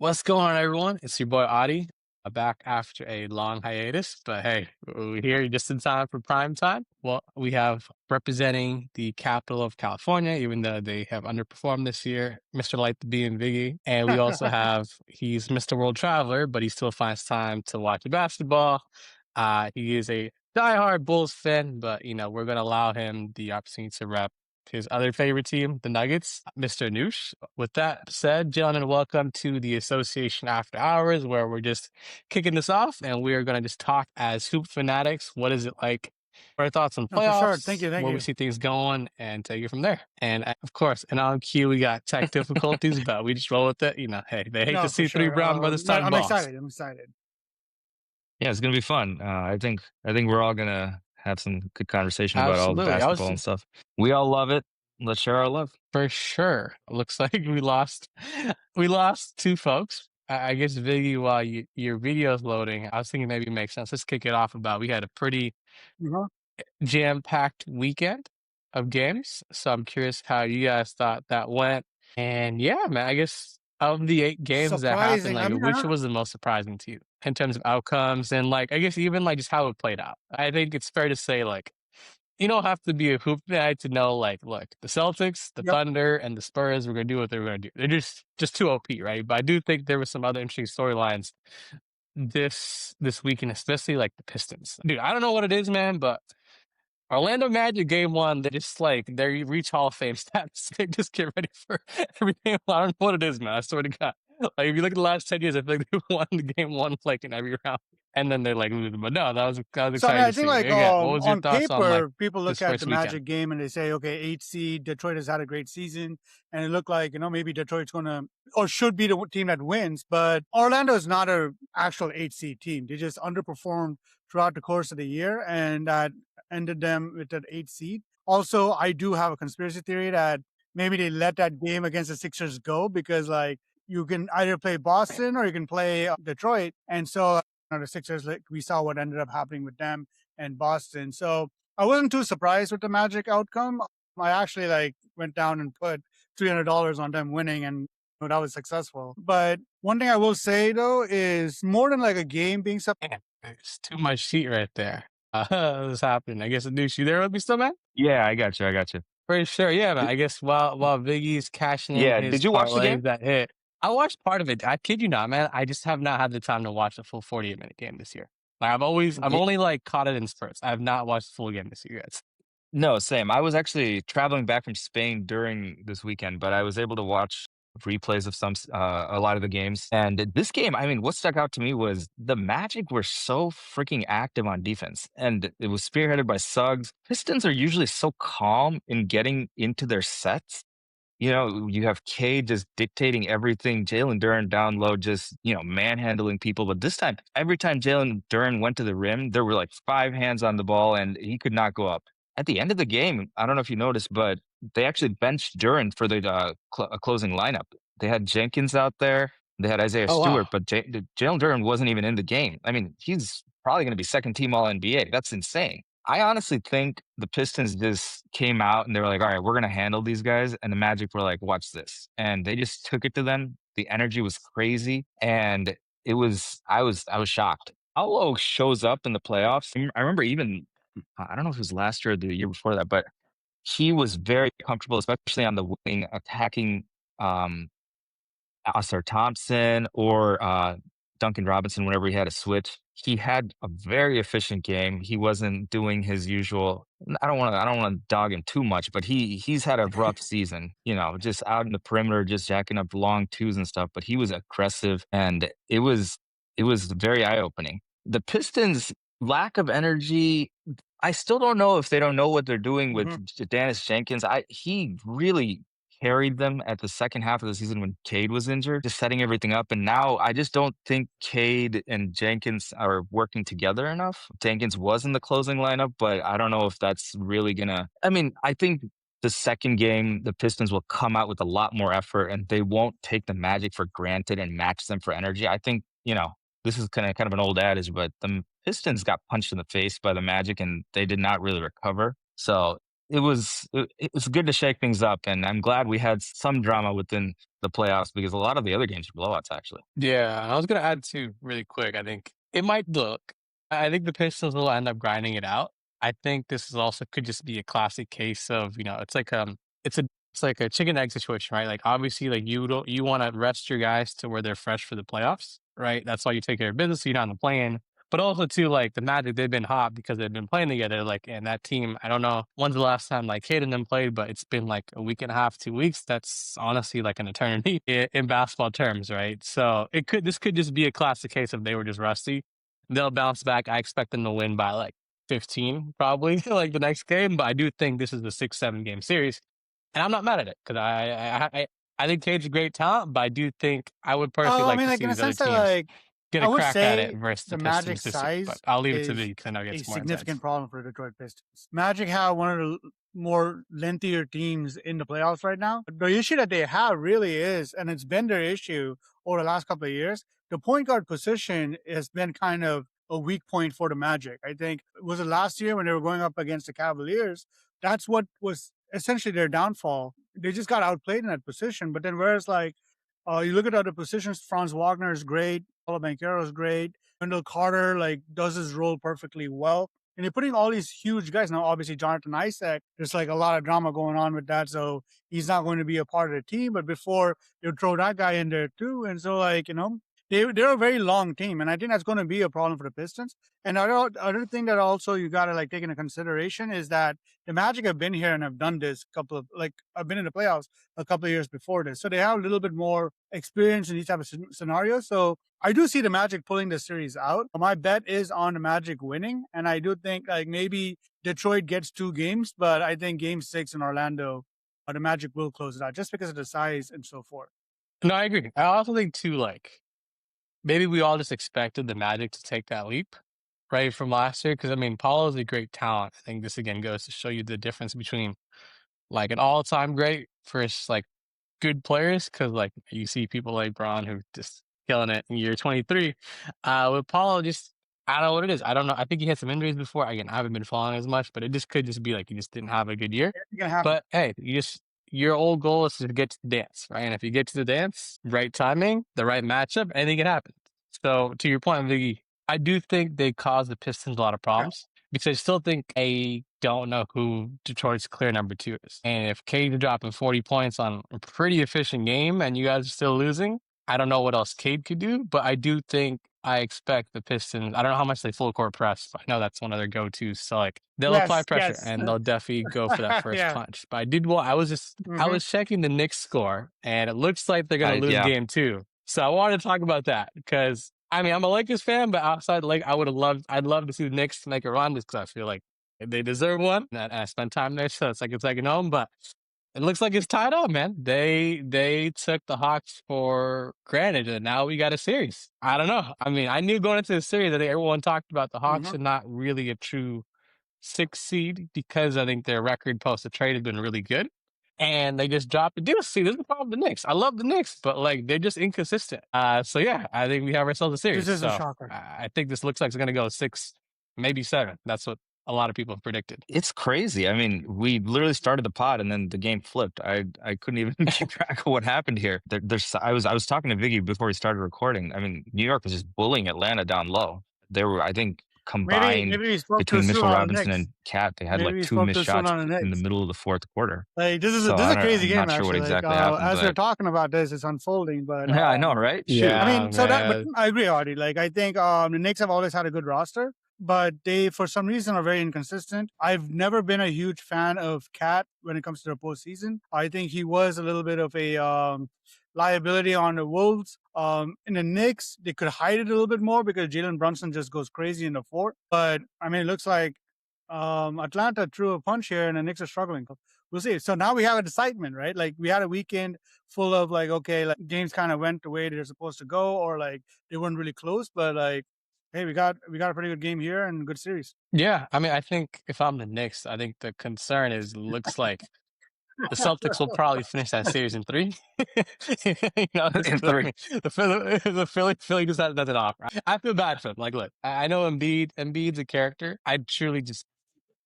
What's going on, everyone? It's your boy Adi, back after a long hiatus. But hey, we're here just in time for prime time. Well, we have representing the capital of California, even though they have underperformed this year, Mr. Light the Bee and Viggy. And we also have, he's Mr. World Traveler, but he still finds time to watch the basketball. He is a diehard Bulls fan, but we're going to allow him the opportunity to rep his other favorite team, the Nuggets, Mr. Noosh. With that said, gentlemen, welcome to the Association After Hours, where we're just kicking this off and we are going to just talk as hoop fanatics. What is it like? Our thoughts on No, for sure. Thank playoffs, you. Thank where we you. see things going, and take it from there. And of course, and on cue, we got tech difficulties, but we just roll with it. Hey, they hate to No, for see three sure. brown brothers No, talking I'm balls. excited. I'm excited. Yeah, it's gonna be fun. I think we're all gonna have some good conversation about all the Absolutely. I was basketball and stuff. We all love it. Let's share our love. For sure. Looks like we lost two folks. I guess Viggy, while your video's loading, I was thinking maybe it makes sense. Let's kick it off about we had a pretty Uh-huh. jam-packed weekend of games. So I'm curious how you guys thought that went. And yeah, man, I guess of the 8 games that happened, Surprising. I like mean, which was the most surprising to you in terms of outcomes and like I guess even like just how it played out. I think it's fair to say like you don't have to be a hoop guy to know, like, look, the Celtics, the yep. Thunder, and the Spurs were going to do what they were going to do. They're just too OP, right? But I do think there were some other interesting storylines this weekend, especially like the Pistons. Dude, I don't know what it is, man, but Orlando Magic game one, they just like they reach Hall of Fame status. They just get ready for everything. I don't know what it is, man. I swear to God. Like if you look at the last 10 years, I feel like they won the game one like in every round, and then they like lose. But no, that was So I mean, exciting I to think see. like Again, what was your on thoughts on like paper, people look this at the first weekend? Magic game and they say, okay, 8 seed Detroit has had a great season, and it looked like maybe Detroit's going to or should be the team that wins. But Orlando is not a actual 8 seed team. They just underperformed throughout the course of the year, and that ended them with that 8 seed. Also, I do have a conspiracy theory that maybe they let that game against the Sixers go because like you can either play Boston or you can play Detroit, and so the Sixers, like we saw what ended up happening with them and Boston. So I wasn't too surprised with the Magic outcome. I actually like went down and put $300 on them winning, and that was successful. But one thing I will say though is more than like a game being Man, it's too much heat right there. What's happening? I guess Anush, you there with me still, man? Yeah, I got you. I got you. For sure, yeah, man. Did, I guess while Biggie's cashing in yeah, his did you watch the parlays game? that hit, I watched part of it. I kid you not, man. I just have not had the time to watch a full 48-minute game this year. Like I've only like caught it in spurts. I have not watched the full game this year yet. No, same. I was actually traveling back from Spain during this weekend, but I was able to watch replays of a lot of the games. And this game, I mean, what stuck out to me was the Magic were so freaking active on defense, and it was spearheaded by Suggs. Pistons are usually so calm in getting into their sets. You have Cade just dictating everything. Jalen Duren down low, just manhandling people. But this time, every time Jalen Duren went to the rim, there were like 5 hands on the ball, and he could not go up. At the end of the game, I don't know if you noticed, but they actually benched Duren for the closing lineup. They had Jenkins out there. They had Isaiah Oh wow. Stewart, but Jalen Duren wasn't even in the game. I mean, he's probably going to be second team All NBA. That's insane. I honestly think the Pistons just came out and they were like, all right, we're going to handle these guys. And the Magic were like, watch this. And they just took it to them. The energy was crazy. And I was shocked. Paolo shows up in the playoffs. I remember even, I don't know if it was last year or the year before that, but he was very comfortable, especially on the wing, attacking um, Oscar Thompson or Duncan Robinson whenever he had a switch. He had a very efficient game. He wasn't doing his usual. I don't want to dog him too much, but he's had a rough season. Just out in the perimeter, just jacking up long twos and stuff. But he was aggressive, and it was very eye opening. The Pistons' lack of energy. I still don't know if they don't know what they're doing with hmm Dennis Jenkins. He really carried them at the second half of the season when Cade was injured, just setting everything up. And now I just don't think Cade and Jenkins are working together enough. Jenkins was in the closing lineup, but I don't know if that's really gonna. I mean, I think the second game, the Pistons will come out with a lot more effort and they won't take the Magic for granted and match them for energy. I think, this is kind of an old adage, but the Pistons got punched in the face by the Magic and they did not really recover. So it was good to shake things up, and I'm glad we had some drama within the playoffs because a lot of the other games were blowouts, actually. Yeah, and I was gonna add too, really quick. I think it might look. I think the Pistons will end up grinding it out. I think this is also could just be a classic case of it's a it's like a chicken egg situation, right? Like obviously, like you want to rest your guys to where they're fresh for the playoffs, right? That's why you take care of business. So you're not in the play-in. But also too, like the Magic, they've been hot because they've been playing together. Like, and that team, I don't know when's the last time like Cade and them played, but it's been like a week and a half, 2 weeks. That's honestly like an eternity in basketball terms, right? So this could just be a classic case of they were just rusty. They'll bounce back. I expect them to win by like 15, probably like the next game. But I do think this is a 6, 7 game series, and I'm not mad at it because I think Cade's a great talent, but I do think I would personally Oh, I like mean, to like see in a these other sense that teams like get I a would crack at it say versus the the Magic Pistons this year. But size I'll leave it to is Vic because I know it a gets more intense. significant problem for the Detroit Pistons. Magic have one of the more lengthier teams in the playoffs right now. The issue that they have really is, and it's been their issue over the last couple of years, the point guard position has been kind of a weak point for the Magic. I think was it last year when they were going up against the Cavaliers? That's what was essentially their downfall. They just got outplayed in that position. But then whereas like you look at other positions, Franz Wagner is great, Paulo Banchero is great, Wendell Carter like does his role perfectly well. And you're putting all these huge guys. Now, obviously, Jonathan Isaac, there's like a lot of drama going on with that. So he's not going to be a part of the team. But before, you throw that guy in there too. And so, like, they're a very long team. And I think that's going to be a problem for the Pistons. And other thing that also you got to like take into consideration is that the Magic have been here and have done this couple of like, I've been in the playoffs a couple of years before this. So they have a little bit more experience in these type of scenarios. So I do see the Magic pulling the series out. My bet is on the Magic winning, and I do think like maybe Detroit gets 2 games, but I think Game 6 in Orlando, the Magic will close it out just because of the size and so forth. No, I agree. I also think too, like maybe we all just expected the Magic to take that leap, right, from last year. Because I mean, Paulo's a great talent. I think this again goes to show you the difference between like an all-time great versus like good players. Because like you see people like Braun who just killing it in year 23. With Paulo, just I don't know what it is. I don't know. I think he had some injuries before. Again, I haven't been following as much, but it just could just be like he just didn't have a good year. It's gonna happen. But hey, your old goal is to get to the dance, right? And if you get to the dance, right timing, the right matchup, anything can happen. So to your point, Viggy, I do think they caused the Pistons a lot of Yeah. problems because I still think I don't know who Detroit's clear number 2 is. And if Cade's dropping 40 points on a pretty efficient game and you guys are still losing, I don't know what else Cade could do, but I do think I expect the Pistons. I don't know how much they full court press, but I know that's one of their go-tos. So like they'll apply Yes, pressure yes. and they'll definitely go for that first Yeah. punch. But I did I Mhm. was checking the Knicks score and it looks like they're gonna lose Yeah, game 2. So I wanted to talk about that because I mean I'm a Lakers fan, but outside like I'd love to see the Knicks make a run just because I feel like they deserve one. And I spent time there, so it's like a second home. But it looks like it's tied up, man. They took the Hawks for granted, and now we got a series. I don't know. I mean, I knew going into the series that everyone talked about the Hawks Mhm. are not really a true 6 seed because I think their record post the trade has been really good. And they just dropped the deal. See, this is the problem with the Knicks. I love the Knicks, but like they're just inconsistent. So yeah, I think we have ourselves a This series. is a So shocker. I think this looks like it's gonna go 6, maybe 7. That's what a lot of people have predicted. it's crazy. I mean, we literally started the pod and then the game flipped. I couldn't even keep track of what happened here. I was talking to Viggy before we started recording. I mean, New York was just bullying Atlanta down low. They were, I think, combined Maybe we spoke too between soon Mitchell on the Robinson Knicks. and Cat. They had Maybe like we 2 spoke missed too soon shots on the in the Knicks. middle of the fourth quarter. Like So this is a crazy I'm game not sure what actually. Like exactly happened, as we're but talking about this, it's unfolding. But yeah, I know, right? Shoot. I Yeah, mean, so that, but man. I agree, Audie. Like, I think the Knicks have always had a good roster, but they, for some reason, are very inconsistent. I've never been a huge fan of Cat when it comes to the postseason. I think he was a little bit of a liability on the Wolves. In the Knicks, they could hide it a little bit more because Jalen Brunson just goes crazy in the fourth. But I mean, it looks like Atlanta threw a punch here, and the Knicks are struggling. We'll see. So now we have an excitement, right? Like we had a weekend full of like, okay, like games kind of went the way they're supposed to go, or like they weren't really close, but like, hey, we got a pretty good game here and good series. Yeah, I mean, I think if I'm the Knicks, I think the concern is looks like the Celtics will probably finish that series in 3. Just In 'cause, I three. mean, the Philly just has nothing off. I feel bad for him. Like, look, I know Embiid's a character. I truly just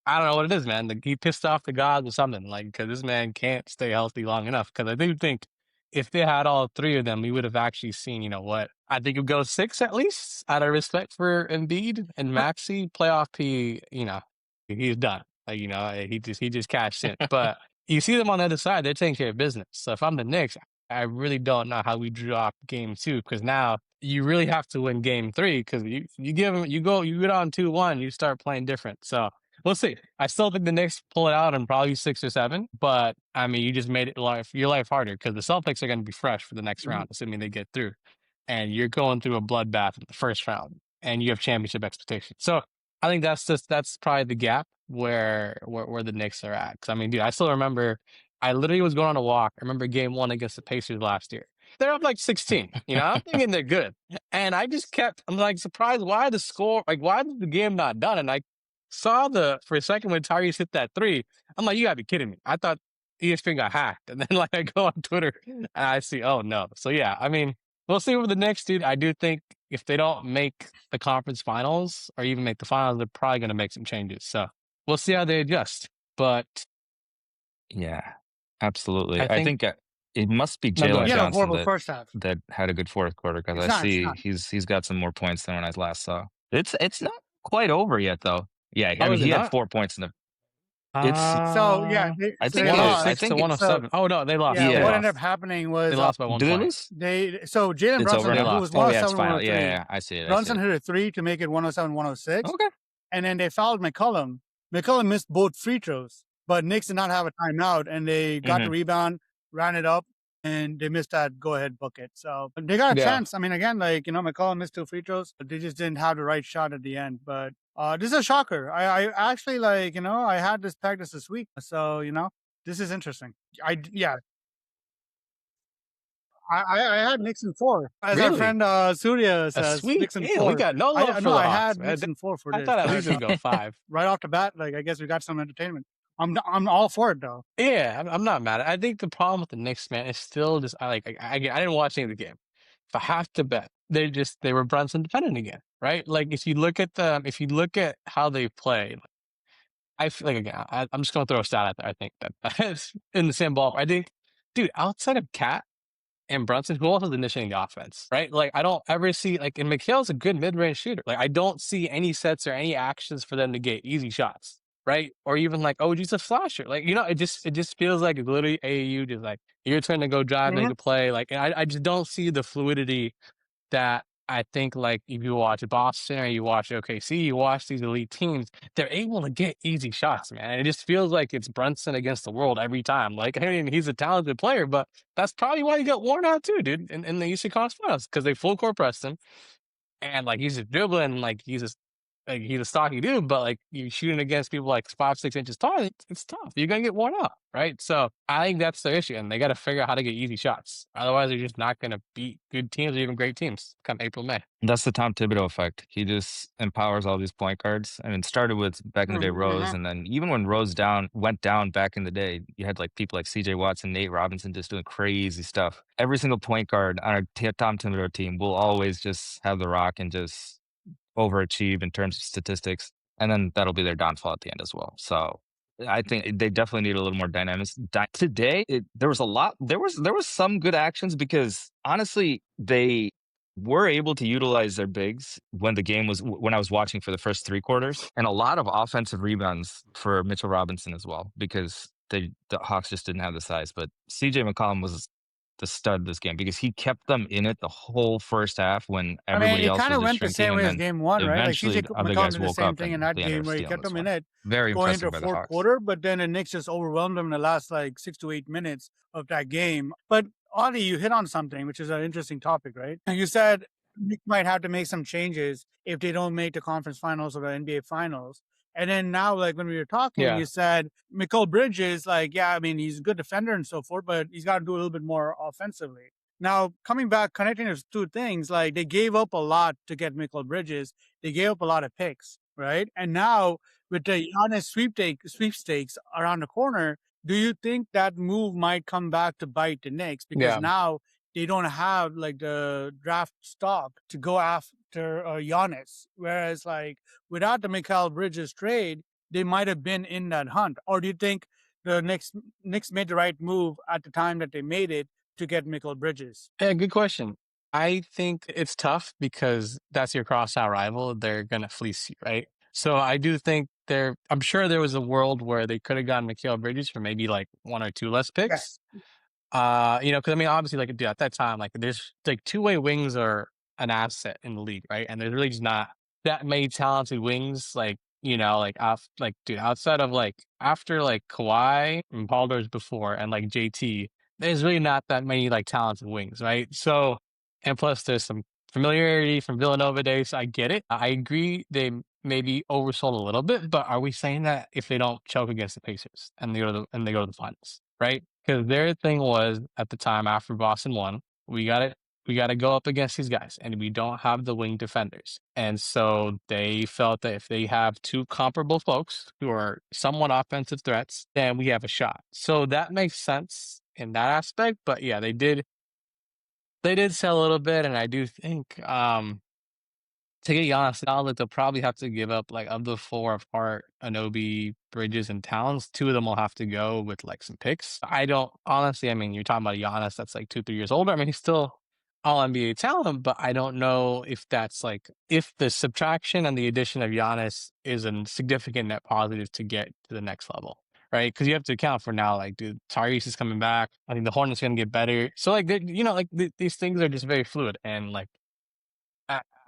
I don't know what it is, man. He pissed off the gods or something, like, because this man can't stay healthy long enough. Because I do think if they had all three of them, we would have actually seen, you know what? I think it would go 6 at least, out of respect for Embiid and Maxey. Playoff P, he's done. Like, he just cashed in. But you see them on the other side, they're taking care of business. So if I'm the Knicks, I really don't know how we drop game 2 because now you really have to win game 3 because you give them you get on 2-1, you start playing different. So we'll see. I still think the Knicks pull it out and probably 6 or 7, but I mean, you just made your life harder because the Celtics are going to be fresh for the next round, assuming they get through, and you're going through a bloodbath in the first round, and you have championship expectations. So I think that's probably the gap where the Knicks are at. Because I mean, dude, I still remember. I literally was going on a walk. I remember game 1 against the Pacers last year. They're up like 16. I'm thinking they're good. And I'm like surprised why the score, like why is the game not done? And I saw for a second when Tyrese hit that 3, I'm like, you gotta be kidding me. I thought ESPN got hacked. And then like I go on Twitter and I see, oh no. So yeah, I mean, we'll see with the Knicks, dude. I do think if they don't make the conference finals or even make the finals, they're probably gonna make some changes. So we'll see how they adjust. But Yeah, absolutely. I I think think it must be no, go Jalen He ahead. had a Johnson horrible that first half. that had a good fourth quarter because It's I not. It's see not. he's got some more points than when I last saw. It's not quite over yet though. Yeah, I Oh, mean is it he had not? 4 points in the. It's So yeah, I so think they I 106 lost. to think it. So 107. Oh no, they lost. yeah, They what Yeah, ended up lost. happening They was lost by one do they point. lose? Jalen It's over Brunson, They now. who was lost. Oh yeah, it's 107, final. Yeah, 103. yeah, I see it. I see Brunson it. hit a 3 to make it 107, 106. Okay. And then they fouled McCollum. McCollum missed both free throws, but Knicks did not have a timeout, and they got the Hmm. rebound, ran it up, and they missed that go-ahead bucket. So they got a Yeah. chance. I mean, again, like, McCollum missed 2 free throws, but they just didn't have the right shot at the end. But this is a shocker. I actually, like, I had this practice this week. So, this is interesting. Yeah, I had Knicks in 4. As our Really? friend Surya A says, sweet. Knicks in Damn, we 4. got no love I for know the I Hawks, had man. Knicks in 4 for I this, thought at but least it'd go 5. right off the bat, like, I guess we got some entertainment. I'm all for it though. Yeah, I'm not mad. I think the problem with the Knicks, man, is still just I didn't watch any of the game. If I have to bet, they were Brunson dependent again, right? Like if you look at how they play, I feel like again, I'm just gonna throw a stat out there. I think that in the same ball. I think, dude, outside of Cat and Brunson, who else is initiating the offense, right? Like, I don't ever see, like, and McHale's a good mid-range shooter. Like, I don't see any sets or any actions for them to get easy shots, right? Or even like, oh, just a flasher. Like, it just feels like it's literally AAU, just like, your turn to go drive, make Mhm. a play. Like, and I just don't see the fluidity that I think, like, if you watch Boston or you watch OKC, you watch these elite teams, they're able to get easy shots, man. And it just feels like it's Brunson against the world every time. Like, I mean, he's a talented player, but that's probably why he got worn out too, dude, in the Eastern Conference Finals, because they full court pressed him. And like he's just dribbling, like he's a stocky dude, but like you're shooting against people like 5, 6 inches tall, it's tough. You're gonna get worn out, right? So I think that's their issue, and they got to figure out how to get easy shots. Otherwise, they're just not gonna beat good teams or even great teams come April, May. That's the Tom Thibodeau effect. He just empowers all these point guards. I mean, it started with back in the day Rose, Mhm. and then even when went down back in the day, you had like people like C.J. Watson, Nate Robinson, just doing crazy stuff. Every single point guard on our Tom Thibodeau team will always just have the rock and just overachieve in terms of statistics, and then that'll be their downfall at the end as well. So I think they definitely need a little more dynamics. Today, there was a lot. There was some good actions because honestly, they were able to utilize their bigs when I was watching for the first 3 quarters, and a lot of offensive rebounds for Mitchell Robinson as well because the Hawks just didn't have the size. But CJ McCollum was the stud this game because he kept them in it the whole first half when I mean, everybody it else kind was of just went the shrinking, same and way as then game 1, right? Like eventually CJ the other McCollum guys did the woke same up thing in and that they ended game up where he stealing kept this them in one. it Very going into impressive a by the fourth Hawks. quarter, but then the Knicks just overwhelmed them in the last like 6 to 8 minutes of that game. But Audie, you hit on something, which is an interesting topic, right? And you said Knicks might have to make some changes if they don't make the conference finals or the NBA finals. And then now, like when we were talking, Yeah, you said Mikal Bridges, like, yeah, I mean, he's a good defender and so forth, but he's got to do a little bit more offensively. Now, coming back, connecting those two things, like they gave up a lot to get Mikal Bridges. They gave up a lot of picks, right? And now with the Giannis sweepstakes around the corner, do you think that move might come back to bite the Knicks? Because yeah, now they don't have like the draft stock to go after Giannis. Whereas like without the Mikal Bridges trade, they might have been in that hunt? Or do you think the Knicks made the right move at the time that they made it to get Michael Bridges? Yeah, good question. I think it's tough because that's your crossout rival. They're gonna fleece you, right? So I do think I'm sure there was a world where they could have gotten Mikal Bridges for maybe like one or two less Yeah. picks. Because I mean, obviously, like, dude, at that time, like, there's like two-way wings are an asset in the league, right? And there's really just not that many talented wings, like, dude, outside of like after like Kawhi and Paul George before and like JT, there's really not that many like talented wings, right? So, and plus, there's some familiarity from Villanova days. I get it. I agree. They maybe oversold a little bit, but are we saying that if they don't choke against the Pacers and they go to the finals, right? Because their thing was at the time after Boston won, we got it. We got to go up against these guys, and we don't have the wing defenders. And so they felt that if they have two comparable folks who are somewhat offensive threats, then we have a shot. So that makes sense in that aspect. But yeah, they did sell a little bit, and I do think to get Giannis Salad, they'll probably have to give up like of the four of Hart, Anobi, Bridges, and Towns. Two of them will have to go with like some picks. I don't honestly. I mean, you're talking about Giannis that's like 2, 3 years older. I mean, he's still all NBA talent, but I don't know if that's like if the subtraction and the addition of Giannis is a significant net positive to get to the next level. Right, because you have to account for now, like, dude, Tyrese is coming back. I think the Hornets going to get better. So, like, these things are just very fluid, and like,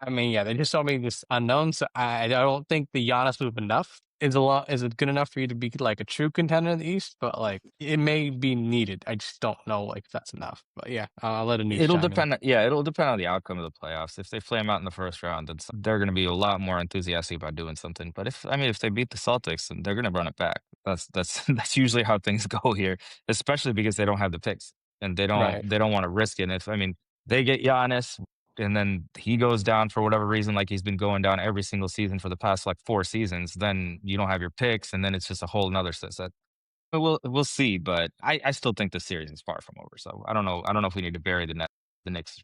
I mean, yeah, they just told me this unknown, so I don't think the Giannis move enough is it good enough for you to be like a true contender in the East? But like it may be needed. I just don't know like if that's enough. But yeah, I'll let Anish It'll chime in. depend. Yeah, it'll depend on the outcome of the playoffs. If they flame out in the first round, then they're going to be a lot more enthusiastic about doing something. But if they beat the Celtics, then they're going to run it back. That's that's usually how things go here, especially because they don't have the picks and Right. they don't want to risk it. And if I mean they get Giannis and then he goes down for whatever reason, like he's been going down every single season for the past like 4 seasons, then you don't have your picks, and then it's just a whole nother set. But we'll see, but I still think the series is far from over. So I don't know if we need to bury the Knicks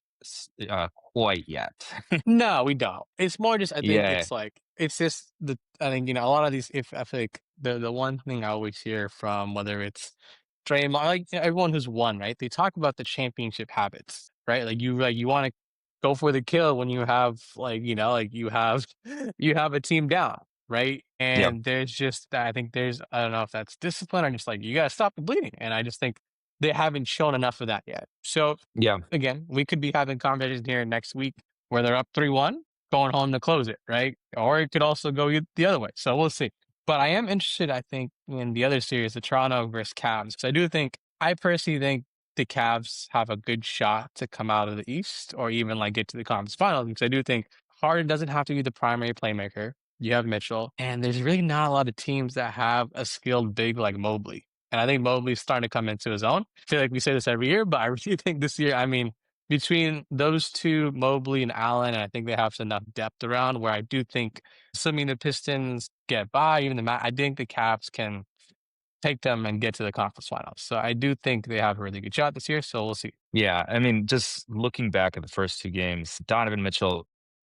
quite yet. No, we don't. It's more just I think Yeah, it's like it's just the I think a lot of these if I feel like the one thing I always hear from whether it's Draymond like everyone who's won, right? They talk about the championship habits, right? Like you want to go for the kill when you have like you have you have a team down, right? yeah, And there's just I think there's I don't know if that's discipline or just like you gotta stop the bleeding. And I just think they haven't shown enough of that yet. So yeah. again, we could be having conversations here next week where they're up 3-1, going home to close it, right? Or it could also go the other way. So we'll see. But I am interested, I think, in the other series, the Toronto versus Cavs. Because I personally think the Cavs have a good shot to come out of the East or even like get to the conference finals. Because I do think Harden doesn't have to be the primary playmaker. You have Mitchell, and there's really not a lot of teams that have a skilled big like Mobley. And I think Mobley's starting to come into his own. I feel like we say this every year, but I really think this year, I mean, between those two, Mobley and Allen, and I think they have enough depth around where I do think, assuming the Pistons get by, even I think the Cavs can take them and get to the conference finals. So I do think they have a really good shot this year. So we'll see. Yeah. I mean, just looking back at the first two games, Donovan Mitchell,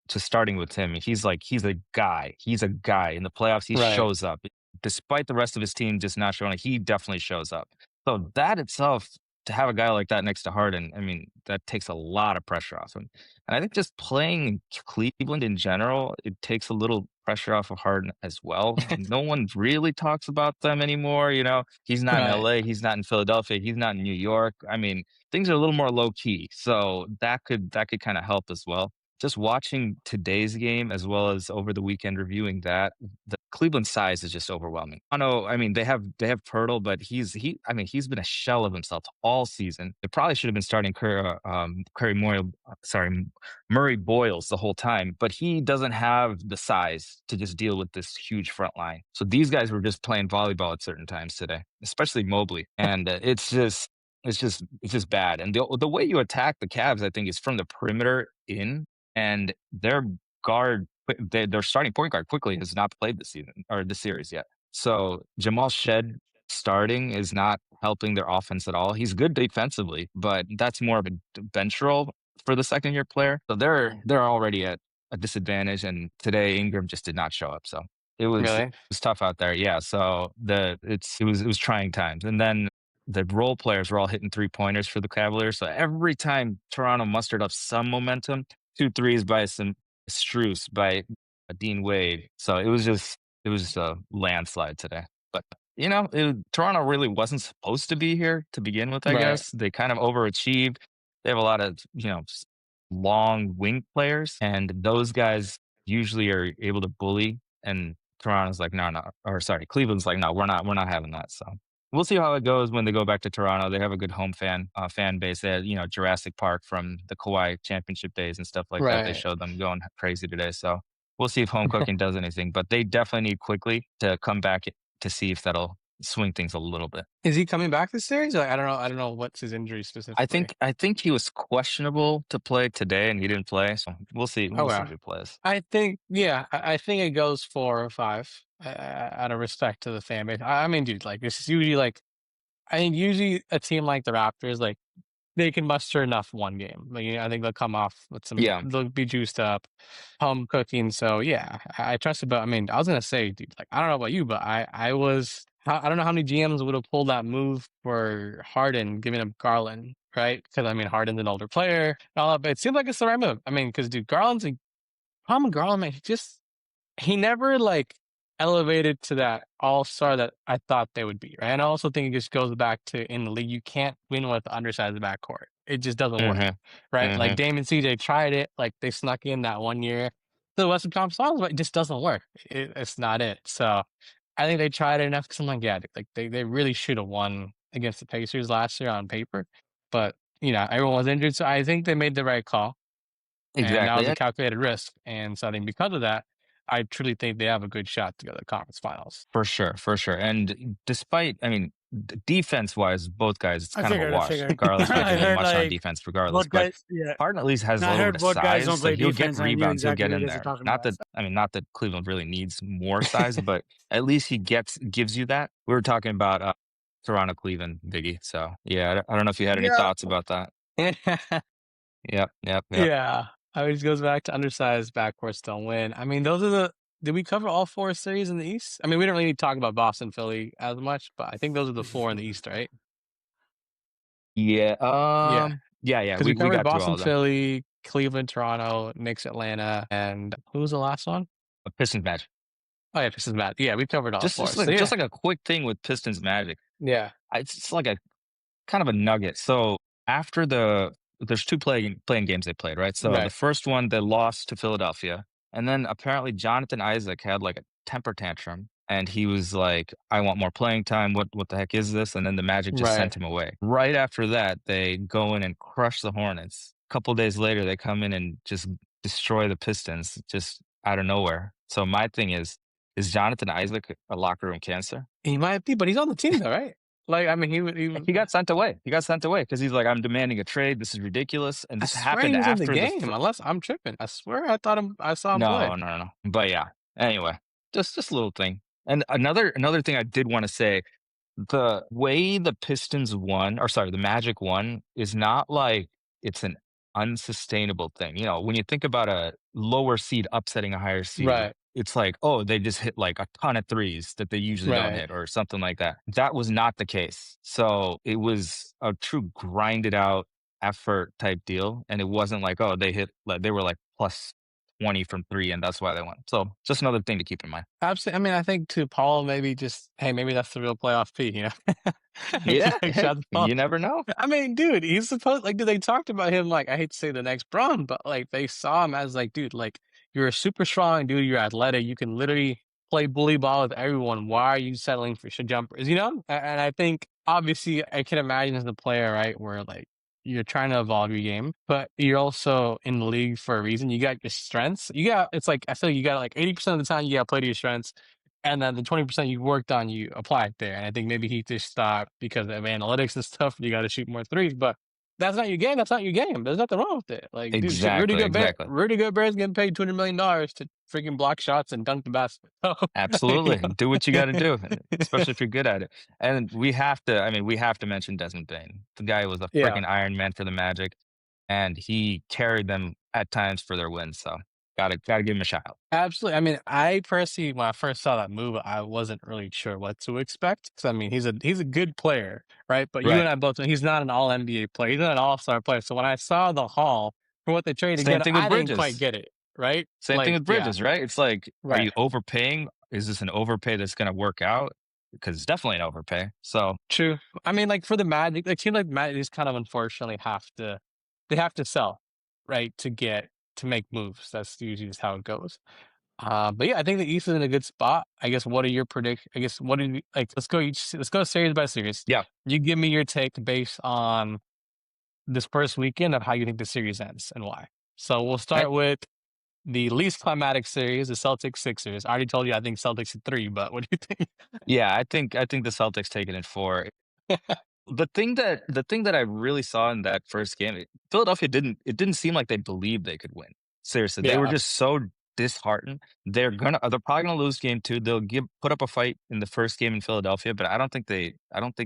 just starting with him, he's a guy. He's a guy in the playoffs. He Right. shows up despite the rest of his team just not showing. He definitely shows up. So that itself, to have a guy like that next to Harden, I mean, that takes a lot of pressure off him. And I think just playing in Cleveland in general, it takes a little pressure off of Harden as well. No one really talks about them anymore. You know, he's not in Right. LA, he's not in Philadelphia, he's not in New York. I mean, things are a little more low key. So that could kind of help as well. Just watching today's game as well as over the weekend reviewing that, the Cleveland size is just overwhelming. I know, I mean, they have Pirtle, but I mean, he's been a shell of himself all season. It probably should have been starting Murray Boyles the whole time, but he doesn't have the size to just deal with this huge front line. So these guys were just playing volleyball at certain times today, especially Mobley, and it's just bad. And the way you attack the Cavs, I think, is from the perimeter in, and their their starting point guard quickly has not played this season or this series yet. So Jamal Shed starting is not helping their offense at all. He's good defensively, but that's more of a bench role for the second year player. So they're already at a disadvantage. And today Ingram just did not show up. So it Really? was tough out there. Yeah, so it was trying times, and then the role players were all hitting 3-pointers for the Cavaliers. So every time Toronto mustered up some momentum, 2 threes by some Strus, by Dean Wade. So it was just a landslide today. But Toronto really wasn't supposed to be here to begin with. I Right. guess they kind of overachieved. They have a lot of long wing players, and those guys usually are able to bully. And Toronto's like, no, no, or sorry, Cleveland's like, no, we're not having that. So we'll see how it goes when they go back to Toronto. They have a good home fan base. They had, Jurassic Park from the Kawhi championship days and stuff like that. They Right. showed them going crazy today. So we'll see if home cooking does anything. But they definitely need quickly to come back to see if that'll swing things a little bit. Is he coming back this series? Like, I don't know. I don't know what's his injury specifically. I think he was questionable to play today, and he didn't play. So we'll see. Oh We'll see wow. if he plays. I think, yeah, I think it goes 4 or 5. Out of respect to the fan base. I mean, dude, like this is usually like I think usually a team like the Raptors, like they can muster enough one game. Like, I think they'll come off with some. Yeah. They'll be juiced up, home cooking. So yeah, I trust it. But I mean, I was gonna say, dude, like I don't know about you, but I was. I don't know how many GMs would have pulled that move for Harden, giving him Garland, right? Because I mean, Harden's an older player and all that, but it seems like it's the right move. I mean, because dude, Garland's a problem with Garland, man. He never like elevated to that all-star that I thought they would be, right? And I also think it just goes back to in the league, you can't win with undersized backcourt. It just doesn't work, Mhm. right? Like Mhm. Dame and CJ tried it, like they snuck in that one year to the Western Conference Finals, but it just doesn't work. It's not it. So I think they tried it enough because I'm like, yeah, like they really should have won against the Pacers last year on paper, but everyone was injured, so I think they made the right call. And that Exactly. was a calculated risk. And so I think because of that, I truly think they have a good shot to go to the conference finals. For sure, for sure. And despite, I mean, defense wise, both guys, it's I kind of a figured. I wash. figured. Garland's not I doing heard much on like defense regardless. both But guys. Yeah, Harden at least has and a I little bit heard of both guys don't size, so play he'll get defense, and I knew rebounds, he'll exactly get what you in guys are there. talking Not about. that, I mean, not that Cleveland really needs more size, but at least he gives you that. We were talking about Toronto, Cleveland, Biggie. So yeah, I don't know if you had any Yeah, thoughts about that. Yep, yep, yep. Yeah. I mean, it goes back to undersized backcourts don't win. I mean, those are the. Did we cover all 4 series in the East? I mean, we don't really need to talk about Boston, Philly as much, but I think those are the 4 in the East, right? Yeah, Yeah. yeah. Because we We covered got through all Boston, of them. Philly, Cleveland, Toronto, Knicks, Atlanta, and who was the last one? A Pistons match. Oh, yeah, Pistons, Matt. Yeah, we covered all 4. So, Just yeah. like a quick thing with Pistons Magic. Yeah. It's just like a kind of a nugget. So after there's two playing games they played, right? So the Right. first one they lost to Philadelphia, and then apparently Jonathan Isaac had like a temper tantrum, and he was like, "I want more playing time. What the heck is this?" And then the Magic just Right. sent him away. Right after that, they go in and crush the Hornets. A couple days later, they come in and just destroy the Pistons just out of nowhere. So my thing is Jonathan Isaac a locker room cancer? He might be, but he's on the team though, right? Like, I mean, he He got sent away. He got sent away because he's like, "I'm demanding a trade. This is ridiculous." And I this swear he happened was in the after the game, unless I'm tripping. I swear I saw him play. no. But yeah. Anyway, just a little thing. And another thing I did want to say, the way the Pistons won, or sorry, the Magic won, is not like it's an unsustainable thing. When you think about a lower seed upsetting a higher seed, Right, it's like, oh, they just hit like a ton of threes that they usually don't right. hit, or something like that. That was not the case. So it was a true grinded out effort type deal. And it wasn't like, oh, they were like plus 20 from three, and that's why they won. So just another thing to keep in mind. Absolutely. I mean, I think to Paul, maybe just hey, maybe that's the real playoff P. He just Yeah, like hey, shots Paul. you never know. I mean, dude, he's supposed like, dude, they talked about him like I hate to say the next Braun, but like they saw him as like, dude, like you're a super strong dude, you're athletic, you can literally play bully ball with everyone. Why are you settling for shit jumpers? And I think obviously I can imagine as a player, right, where like you're trying to evolve your game, but you're also in the league for a reason. You got your strengths. It's like I feel like you got like 80% of the time you got to play to your strengths. And then the 20% you worked on, you apply it there. And I think maybe he just thought because of analytics and stuff, you got to shoot more threes. But that's not your game. That's not your game. There's nothing wrong with it. Like, dude, shit, Exactly, exactly. Rudy Gobert's getting paid $200 million to freaking block shots and dunk the basket. So, Absolutely. Do what you gotta yeah. do, especially if you're good at it. And we have to mention Desmond Bane. The guy was a Yeah. freaking Iron Man for the Magic, and he carried them at times for their wins. So Gotta give him a shout out. Absolutely. I mean, I personally, when I first saw that move, I wasn't really sure what to expect. 'Cause I mean, he's a good player, right? But you Right. and I both know he's not an all NBA player. He's not an all-star player. So when I saw the haul for what they traded to Same get, thing with I didn't quite Bridges. get it, right? Same thing Like, with yeah, Bridges, right? It's like, are right. you overpaying? Is this an overpay that's gonna work out? Because it's definitely an overpay. So True. I mean, like for the Magic, like teams like Magic just kind of unfortunately they have to sell, right, to make moves. That's usually just how it goes. But yeah, I think the East is in a good spot. I guess what are your predict? I guess what do you like? Let's go series by series. yeah, You give me your take based on this first weekend of how you think the series ends and why. So we'll I, start with the least climatic series, the Celtics Sixers. I already told you I think Celtics in three, but what do you think? yeah. I think the Celtics take it in four. The thing that I really saw in that first game, Philadelphia didn't seem like they believed they could win. Seriously, they were Yeah, just so disheartened. They're probably gonna lose game two. They'll put up a fight in the first game in Philadelphia, but I don't think they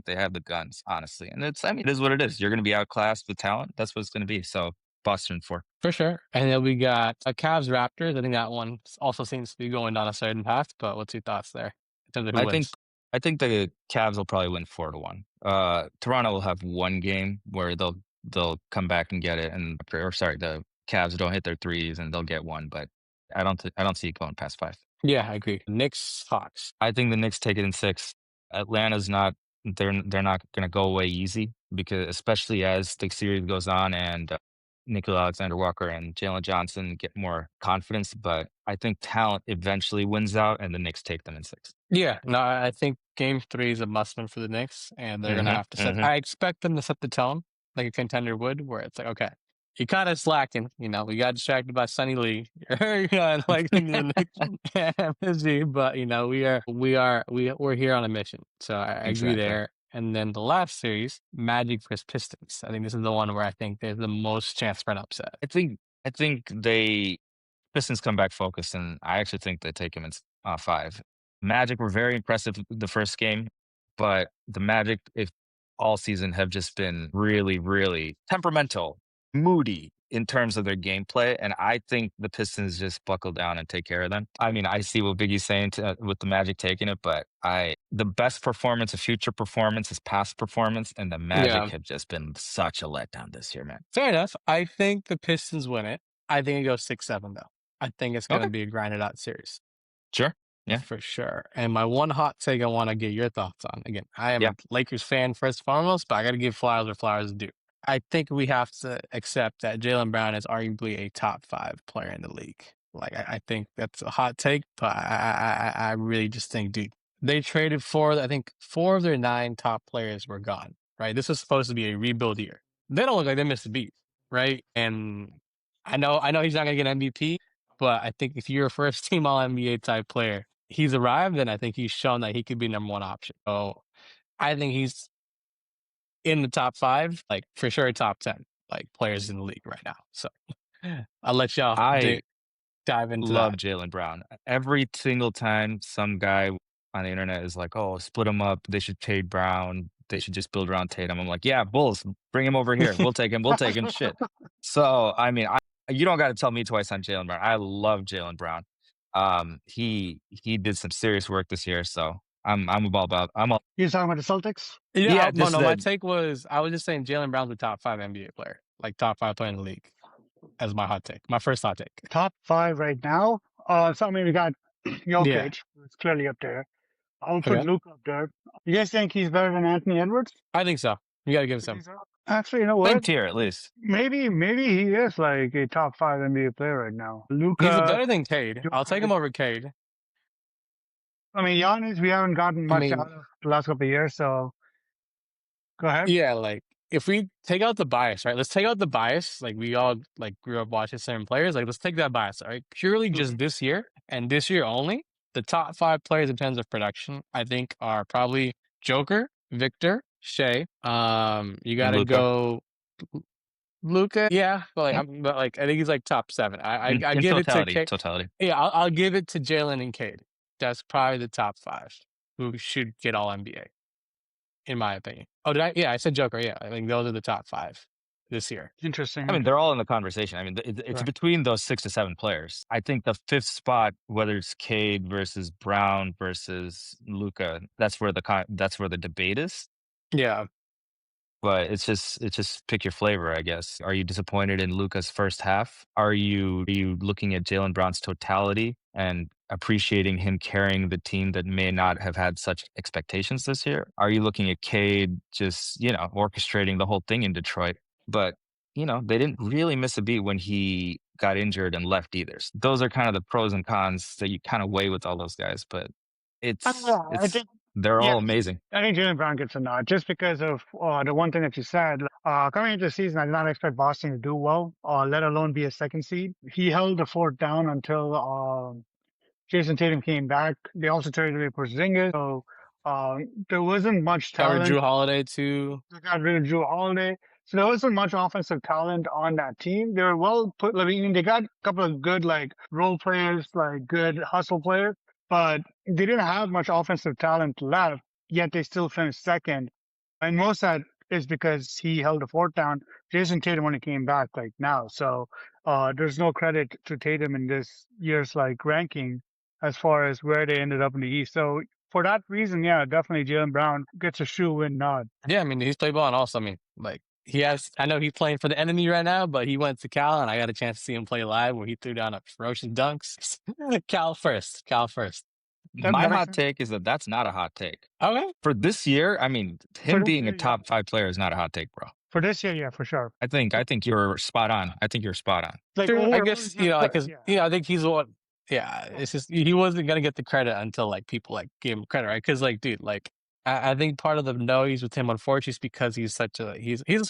have the guns, honestly. And it is what it is. You're gonna be outclassed with talent. That's what it's gonna be. So Boston four. for sure. And then we got a Cavs Raptors. I think that one also seems to be going down a certain path. But what's your thoughts there in terms of who I think wins? I think the Cavs will probably win 4-1. Toronto will have one game where they'll come back and get it, and or sorry, the Cavs don't hit their threes and they'll get one, but I don't see it going past five. Yeah, I agree. Knicks Hawks. I think the Knicks take it in six. Atlanta's not they're not going to go away easy because especially as the series goes on and Nickel Alexander Walker and Jalen Johnson get more confidence, but I think talent eventually wins out and the Knicks take them in six. Yeah, no, I think game three is a must win for the Knicks, and they're gonna hmm have to set. hmm I expect them to set the tone like a contender would, where it's like, okay, you kind of slacking. You know, we got distracted by Sunny Lee, you know, and like the Knicks MSG, but you know, we're here on a mission. So I agree Exactly. there. And then the last series, Magic versus Pistons. I think this is the one where I think there's the most chance for an upset. I think they Pistons come back focused, and I actually think they take him in five. Magic were very impressive the first game, but the Magic, if all season, have just been really, really temperamental, moody in terms of their gameplay, and I think the Pistons just buckle down and take care of them. I mean, I see what Biggie's saying with the Magic taking it, but the best performance, a future performance, is past performance, and the Magic Yeah, have just been such a letdown this year, man. fair enough. I think the Pistons win it. I think it goes 6-7 though. I think it's gonna Okay, be a grinded out series. sure, yeah, For sure. And my one hot take I want to get your thoughts on. Again, I am yeah. a Lakers fan first and foremost, but I got to give flowers where flowers are due. I think we have to accept that Jaylen Brown is arguably a top five player in the league. Like I think that's a hot take, but I really just think, dude, they traded I think four of their nine top players were gone. Right, this was supposed to be a rebuild year. They don't look like they missed a beat, right? And I know he's not gonna get MVP, but I think if you're a first team All NBA type player, he's arrived, and I think he's shown that he could be number one option. So I think he's in the top five, like for sure, top 10, like players in the league right now. So I'll let y'all I dive into love that. Jaylen Brown. Every single time some guy on the internet is like, "Oh, split him up. They should trade Brown. They should just build around Tatum." I'm like, "Yeah, Bulls, bring him over here. We'll take him. We'll take him." Shit. So I mean, you don't got to tell me twice on Jaylen Brown. I love Jaylen Brown. He did some serious work this year, so I'm all about. I'm all. You're talking about the Celtics? Yeah, Yeah, no, just no. My the take was I was just saying Jalen Brown's a top five NBA player, like top five player in the league, as my hot take. My first hot take. Top five right now. So I mean, we got Yeah. Jokic, who's clearly up there. I would put Okay. Luke up there. You guys think he's better than Anthony Edwards? I think so. You got to give it You think some. so? Actually, you know same what? tier at least. Maybe he is like a top five NBA player right now. He's Luca, better than Cade. I'll take Jokic. him over Cade. I mean, Giannis, we haven't gotten I much mean, out of the last couple of years. So go ahead. yeah, like if we take out the bias, right? Let's take out the bias. Like we all like grew up watching certain players. Like let's take that bias, all right? Purely Mhm. just this year and this year only. The top five players in terms of production, I think, are probably Joker, Victor, Shea. You got And to Luca, go Luca. Yeah, but like I think he's like top seven. I in give it to totality, Cade. totality. Yeah, I'll give it to Jalen and Cade. That's probably the top five who should get all NBA in my opinion. Oh, did I? Yeah, I said Joker. Yeah, I think those are the top five. this year. Interesting. I mean, they're all in the conversation. I mean, it's Right. between those 6 to 7 players. I think the 5th spot, whether it's Cade versus Brown versus Luca, that's where the debate is. Yeah. But it's just pick your flavor, I guess. Are you disappointed in Luca's first half? Are you looking at Jaylen Brown's totality and appreciating him carrying the team that may not have had such expectations this year? Are you looking at Cade just, orchestrating the whole thing in Detroit? But, they didn't really miss a beat when he got injured and left either. Those are kind of the pros and cons that you kind of weigh with all those guys, but I it's think, they're yeah, all amazing. I think Jaylen Brown gets a nod just because of the one thing that you said. Coming into the season, I did not expect Boston to do well, let alone be a second seed. He held the fort down until Jason Tatum came back. They also traded away Porzingis, so there wasn't much Covered talent. Drew Holiday too. They got rid of Drew Holiday, so there wasn't much offensive talent on that team. They were well put. I mean, they got a couple of good like role players, like good hustle players, but they didn't have much offensive talent left. Yet they still finished second, and most of that is because he held the fort down. Jason Tatum only came back like now, so there's no credit to Tatum in this year's like ranking as far as where they ended up in the East. So for that reason, yeah, definitely Jaylen Brown gets a shoe-in nod. Yeah, I mean, he's played ball, and also, I mean, like he has. I know he's playing for the enemy right now, but he went to Cal, and I got a chance to see him play live, where he threw down a ferocious dunks. Cal first, Cal first. My That makes hot sense. take is that that's not a hot take. Okay, For this year, I mean, For him this being a year, yeah. top 5 player is not a hot take, bro. For this year, yeah, for sure. I think you're spot on. I think you're spot on. Like true. I overall, guess yeah, like because yeah. I think he's what. Yeah, it's just he wasn't gonna get the credit until like people like gave him credit, right? Because like, dude, like I think part of the noise with him, unfortunately, is because he's a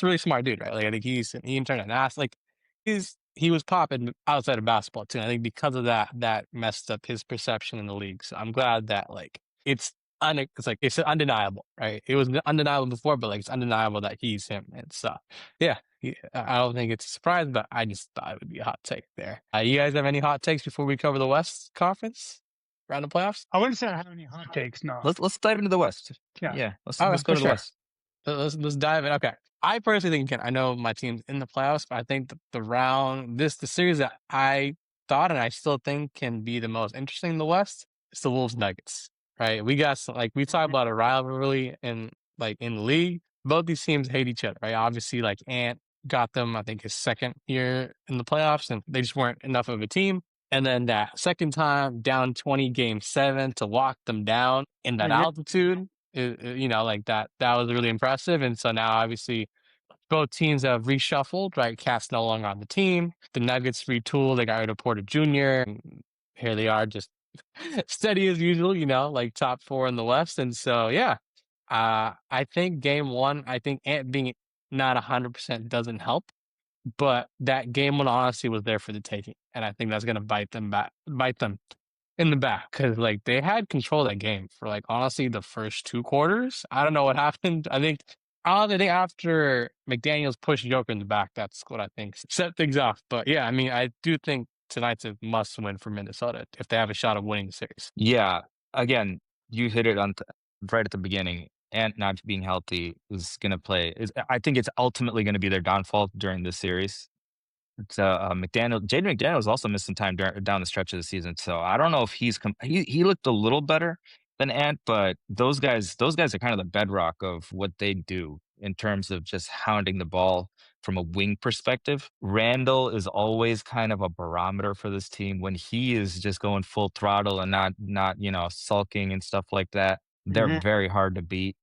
really smart dude, right? Like I think he turned an ass. Like he was popping outside of basketball too. And I think because of that messed up his perception in the league. So I'm glad that like it's undeniable, right? It was undeniable before, but like it's undeniable that he's him. And so yeah, I don't think it's a surprise, but I just thought it would be a hot take there. You guys have any hot takes before we cover the West Conference round of playoffs? I wouldn't say I have any hot takes. No. Let's dive into the West. Yeah. Yeah, let's Okay, go for to the sure. West. Let's dive in. Okay. I personally think I know my team's in the playoffs, but I think the series that I thought and I still think can be the most interesting in the West is the Wolves Nuggets. Right? We got we talk about a rivalry in the league. Both these teams hate each other, right? Obviously, like Ant got them, I think, his second year in the playoffs, and they just weren't enough of a team. And then that second time, down 20 game 7 to lock them down in that altitude, like that was really impressive. And so now obviously both teams have reshuffled, right? Cat's no longer on the team. The Nuggets retooled. They got rid of Porter Jr. And here they are, just steady as usual, like top 4 in the West. And so, yeah, I think game 1, I think Ant being not 100% doesn't help, but that game 1 honestly was there for the taking. And I think that's going to bite them in the back because like they had control of that game for like honestly the first 2 quarters. I don't know what happened. I think after McDaniels pushed Joker in the back, that's what I think set things off. But yeah, I mean, I do think tonight's a must win for Minnesota if they have a shot of winning the series. Yeah, again, you hit it right at the beginning. And not being healthy is going to play. I think it's ultimately going to be their downfall during this series. Jaden McDaniels also missed some time down the stretch of the season, so I don't know if he looked a little better than Ant, but those guys are kind of the bedrock of what they do in terms of just hounding the ball from a wing perspective. Randall is always kind of a barometer for this team when he is just going full throttle and not sulking and stuff like that. They're very hard to beat.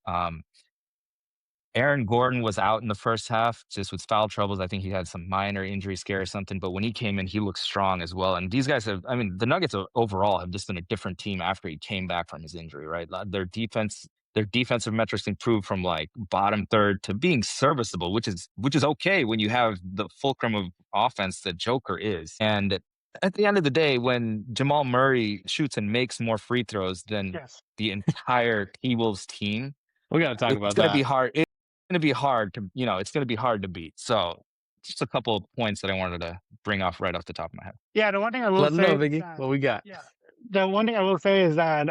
Aaron Gordon was out in the first half just with foul troubles. I think he had some minor injury scare or something, but when he came in, he looked strong as well. And these guys the Nuggets overall have just been a different team after he came back from his injury, right? Their defensive metrics improved from like bottom third to being serviceable, which is okay when you have the fulcrum of offense that Joker is. And at the end of the day, when Jamal Murray shoots and makes more free throws than the entire T-Wolves team, We got to talk it's about going to be that. hard. It's going to be hard to, it's going to be hard to beat. So just a couple of points that I wanted to bring right off the top of my head. Yeah, the one thing I will Let them know, say, Viggy. What we got? yeah, the one thing I will say is that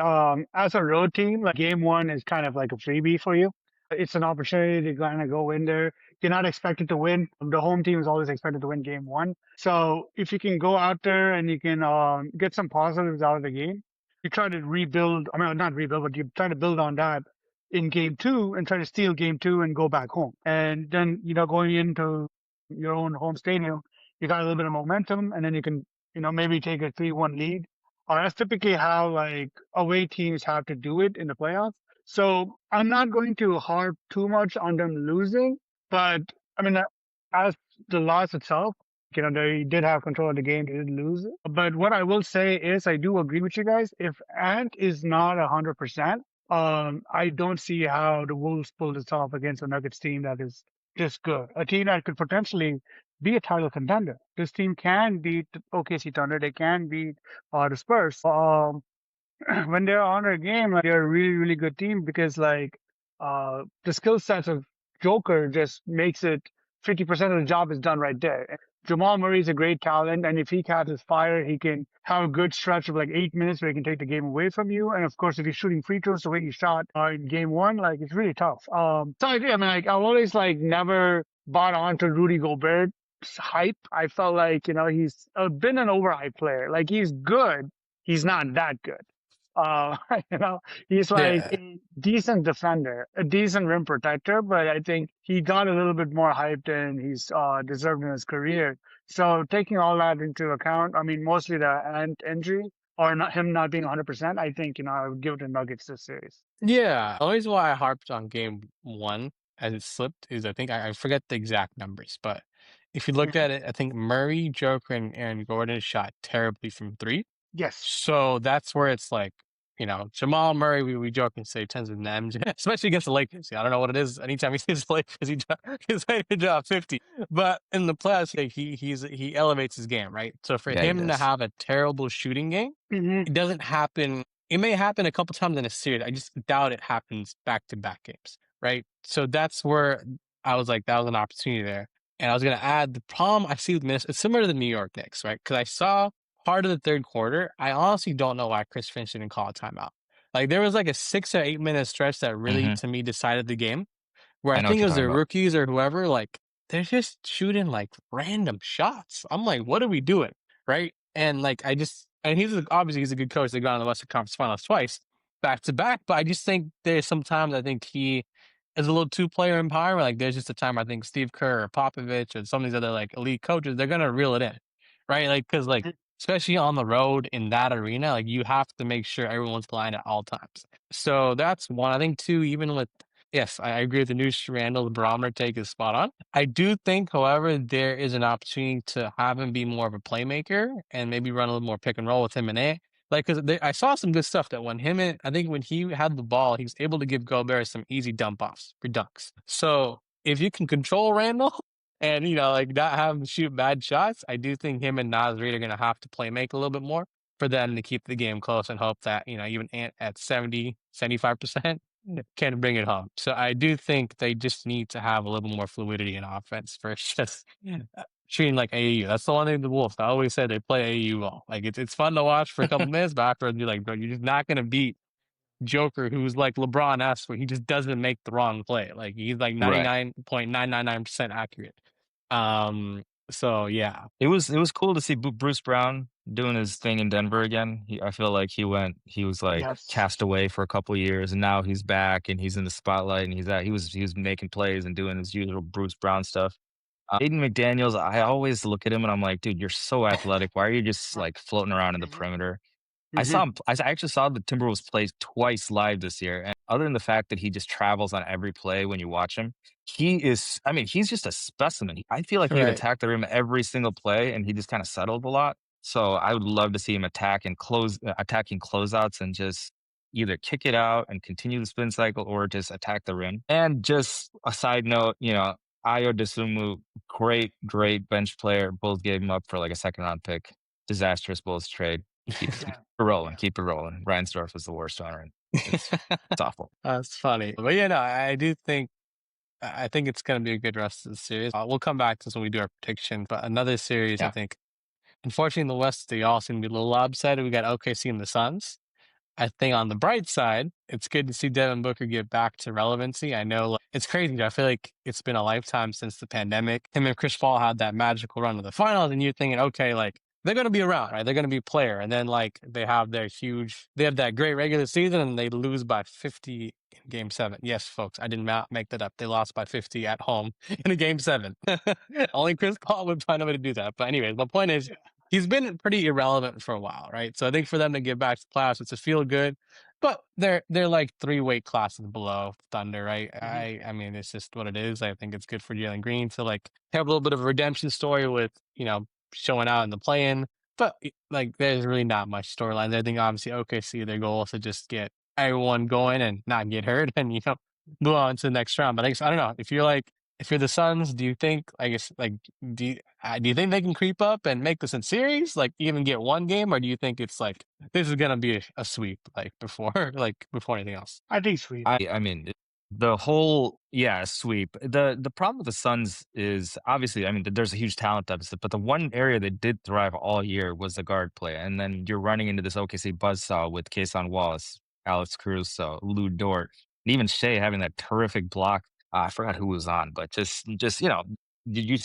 as a road team, like game 1 is kind of like a freebie for you. It's an opportunity to kind of go in there, you're not expected to win. The home team is always expected to win game one. So if you can go out there and you can get some positives out of the game, you try to rebuild. I mean, not rebuild, but you try to build on that in game two and try to steal game two and go back home. And then, going into your own home stadium, you got a little bit of momentum and then you can, maybe take a 3-1 lead. That's typically how like away teams have to do it in the playoffs. So I'm not going to harp too much on them losing, but I mean, as the loss itself, they did have control of the game, they did lose. But what I will say is, I do agree with you guys. If Ant is not 100%, I don't see how the Wolves pull this off against a Nuggets team that is just good, a team that could potentially be a title contender. This team can beat OKC Thunder. They can beat the Spurs. When they're on their game, like, they're a really, really good team because like the skill sets of Joker just makes it 50% of the job is done right there. Jamal Murray is a great talent, and if he catches fire, he can have a good stretch of like 8 minutes where he can take the game away from you. And of course, if he's shooting free throws the way he shot in game one, like it's really tough. So I mean, like I've always like never bought on to Rudy Gobert's hype. I felt like he's been an overhyped player. Like he's good, he's not that good. Uh, he's like Yeah. a decent defender, a decent rim protector, but I think he got a little bit more hype than he's deserved in his career. So taking all that into account, I mean, mostly the Ant injury or not him not being 100%, I think, I would give it to Nuggets this series. Yeah. The reason why I harped on game one as it slipped is I think I forget the exact numbers, but if you look Mhm. at it, I think Murray, Joker, and Aaron Gordon shot terribly from three. Yes. So that's where it's like, Jamal Murray, we joke and say tens of them, especially against the Lakers. I don't know what it is. Anytime he sees the Lakers, he's ready to drop 50. But in the playoffs, like, he elevates his game, right? So for Yeah, he him to does. have a terrible shooting game, Hmm. it doesn't happen. It may happen a couple times in a series. I just doubt it happens back to back games, right? So that's where I was like, that was an opportunity there. And I was gonna add the problem I see with Minnesota. It's similar to the New York Knicks, right? Because I saw part of the third quarter. I honestly don't know why Chris Finch didn't call a timeout. Like there was like a 6 or 8 minute stretch that really, Hmm. to me, decided the game where I I know what think it you're was talking the about. rookies or whoever, like they're just shooting like random shots. I'm like, what are we doing? Right. And like, and obviously he's a good coach. They got on the Western Conference Finals twice, back to back. But I just think there's sometimes I think he is a little two player empowerment. Like there's just a time I think Steve Kerr or Popovich or some of these other like elite coaches, they're going to reel it in. Right. Like, cause like, especially on the road in that arena, like you have to make sure everyone's aligned at all times. So that's one. I think two, even with yes, I agree with the news Randall. The barometer take is spot on. I do think, however, there is an opportunity to have him be more of a playmaker and maybe run a little more pick and roll with him and A. Like, because I saw some good stuff that I think when he had the ball, he was able to give Gobert some easy dump offs for dunks. So if you can control Randall and, like not have him shoot bad shots, I do think him and Nas Reed are going to have to play make a little bit more for them to keep the game close and hope that, even Ant at 70, 75% can bring it home. So I do think they just need to have a little more fluidity in offense versus just treating like AAU. That's the one thing the Wolves. I always said they play AAU well. Like it's fun to watch for a couple minutes, but afterwards you're like, bro, you're just not gonna beat Joker, who's like LeBron esque, where he just doesn't make the wrong play. Like he's like Right. 99.999% accurate. Um. So yeah. It was cool to see Bruce Brown doing his thing in Denver again. I feel like he was like Yes. cast away for a couple of years, and now he's back and he's in the spotlight and he was making plays and doing his usual Bruce Brown stuff. Aiden McDaniels, I always look at him and I'm like, dude, you're so athletic. Why are you just like floating around in the Hmm. perimeter? Hmm. I actually saw the Timberwolves play twice live this year, and other than the fact that he just travels on every play when you watch him, I mean, he's just a specimen. I feel like he could Right. attack the rim every single play, and he just kinda settled a lot. So, I would love to see him attacking closeouts and just either kick it out and continue the spin cycle or just attack the rim. And just a side note, Ayo Dosunmu, great, great bench player. Bulls gave him up for, like, a second round pick. Disastrous Bulls trade. Keep Yeah. it rolling, keep it rolling. Reinsdorf was the worst owner, and it's awful. That's funny. But yeah, no, I do think I think it's going to be a good rest of the series. We'll come back to this when we do our prediction. But another series, I Yeah. think, unfortunately, in the West, they all seem to be a little lopsided. We got OKC and the Suns. I think on the bright side, it's good to see Devin Booker get back to relevancy. I know like, it's crazy. I feel like it's been a lifetime since the pandemic. Him and Chris Paul had that magical run to the finals, and you're thinking, okay, like they're going to be around, right? They're going to be a player. And then like they have that great regular season and they lose by 50 in game 7. Yes, folks, I did not make that up. They lost by 50 at home in a game 7. Only Chris Paul would find a way to do that. But anyways, my point is he's been pretty irrelevant for a while, right? So I think for them to get back to playoffs, it's a feel good, but they're like 3 weight classes below Thunder, right? Mhm. I mean, it's just what it is. I think it's good for Jalen Green to like have a little bit of a redemption story with showing out in the play-in, but like there's really not much storylines. I think obviously OKC their goal is to just get everyone going and not get hurt, and move on to the next round. But I don't know if you're the Suns, do you think, I guess, like, do you think they can creep up and make this in series, like even get one game, or do you think it's like this is gonna be a sweep, like before, like before anything else? I think sweep. I mean, the whole sweep. The problem with the Suns is obviously, I mean, there's a huge talent deficit, but the one area they did thrive all year was the guard play. And then you're running into this OKC buzzsaw with Kason Wallace, Alex Caruso, Lou Dort, and even Shea having that terrific block. I forgot who was on, but just you just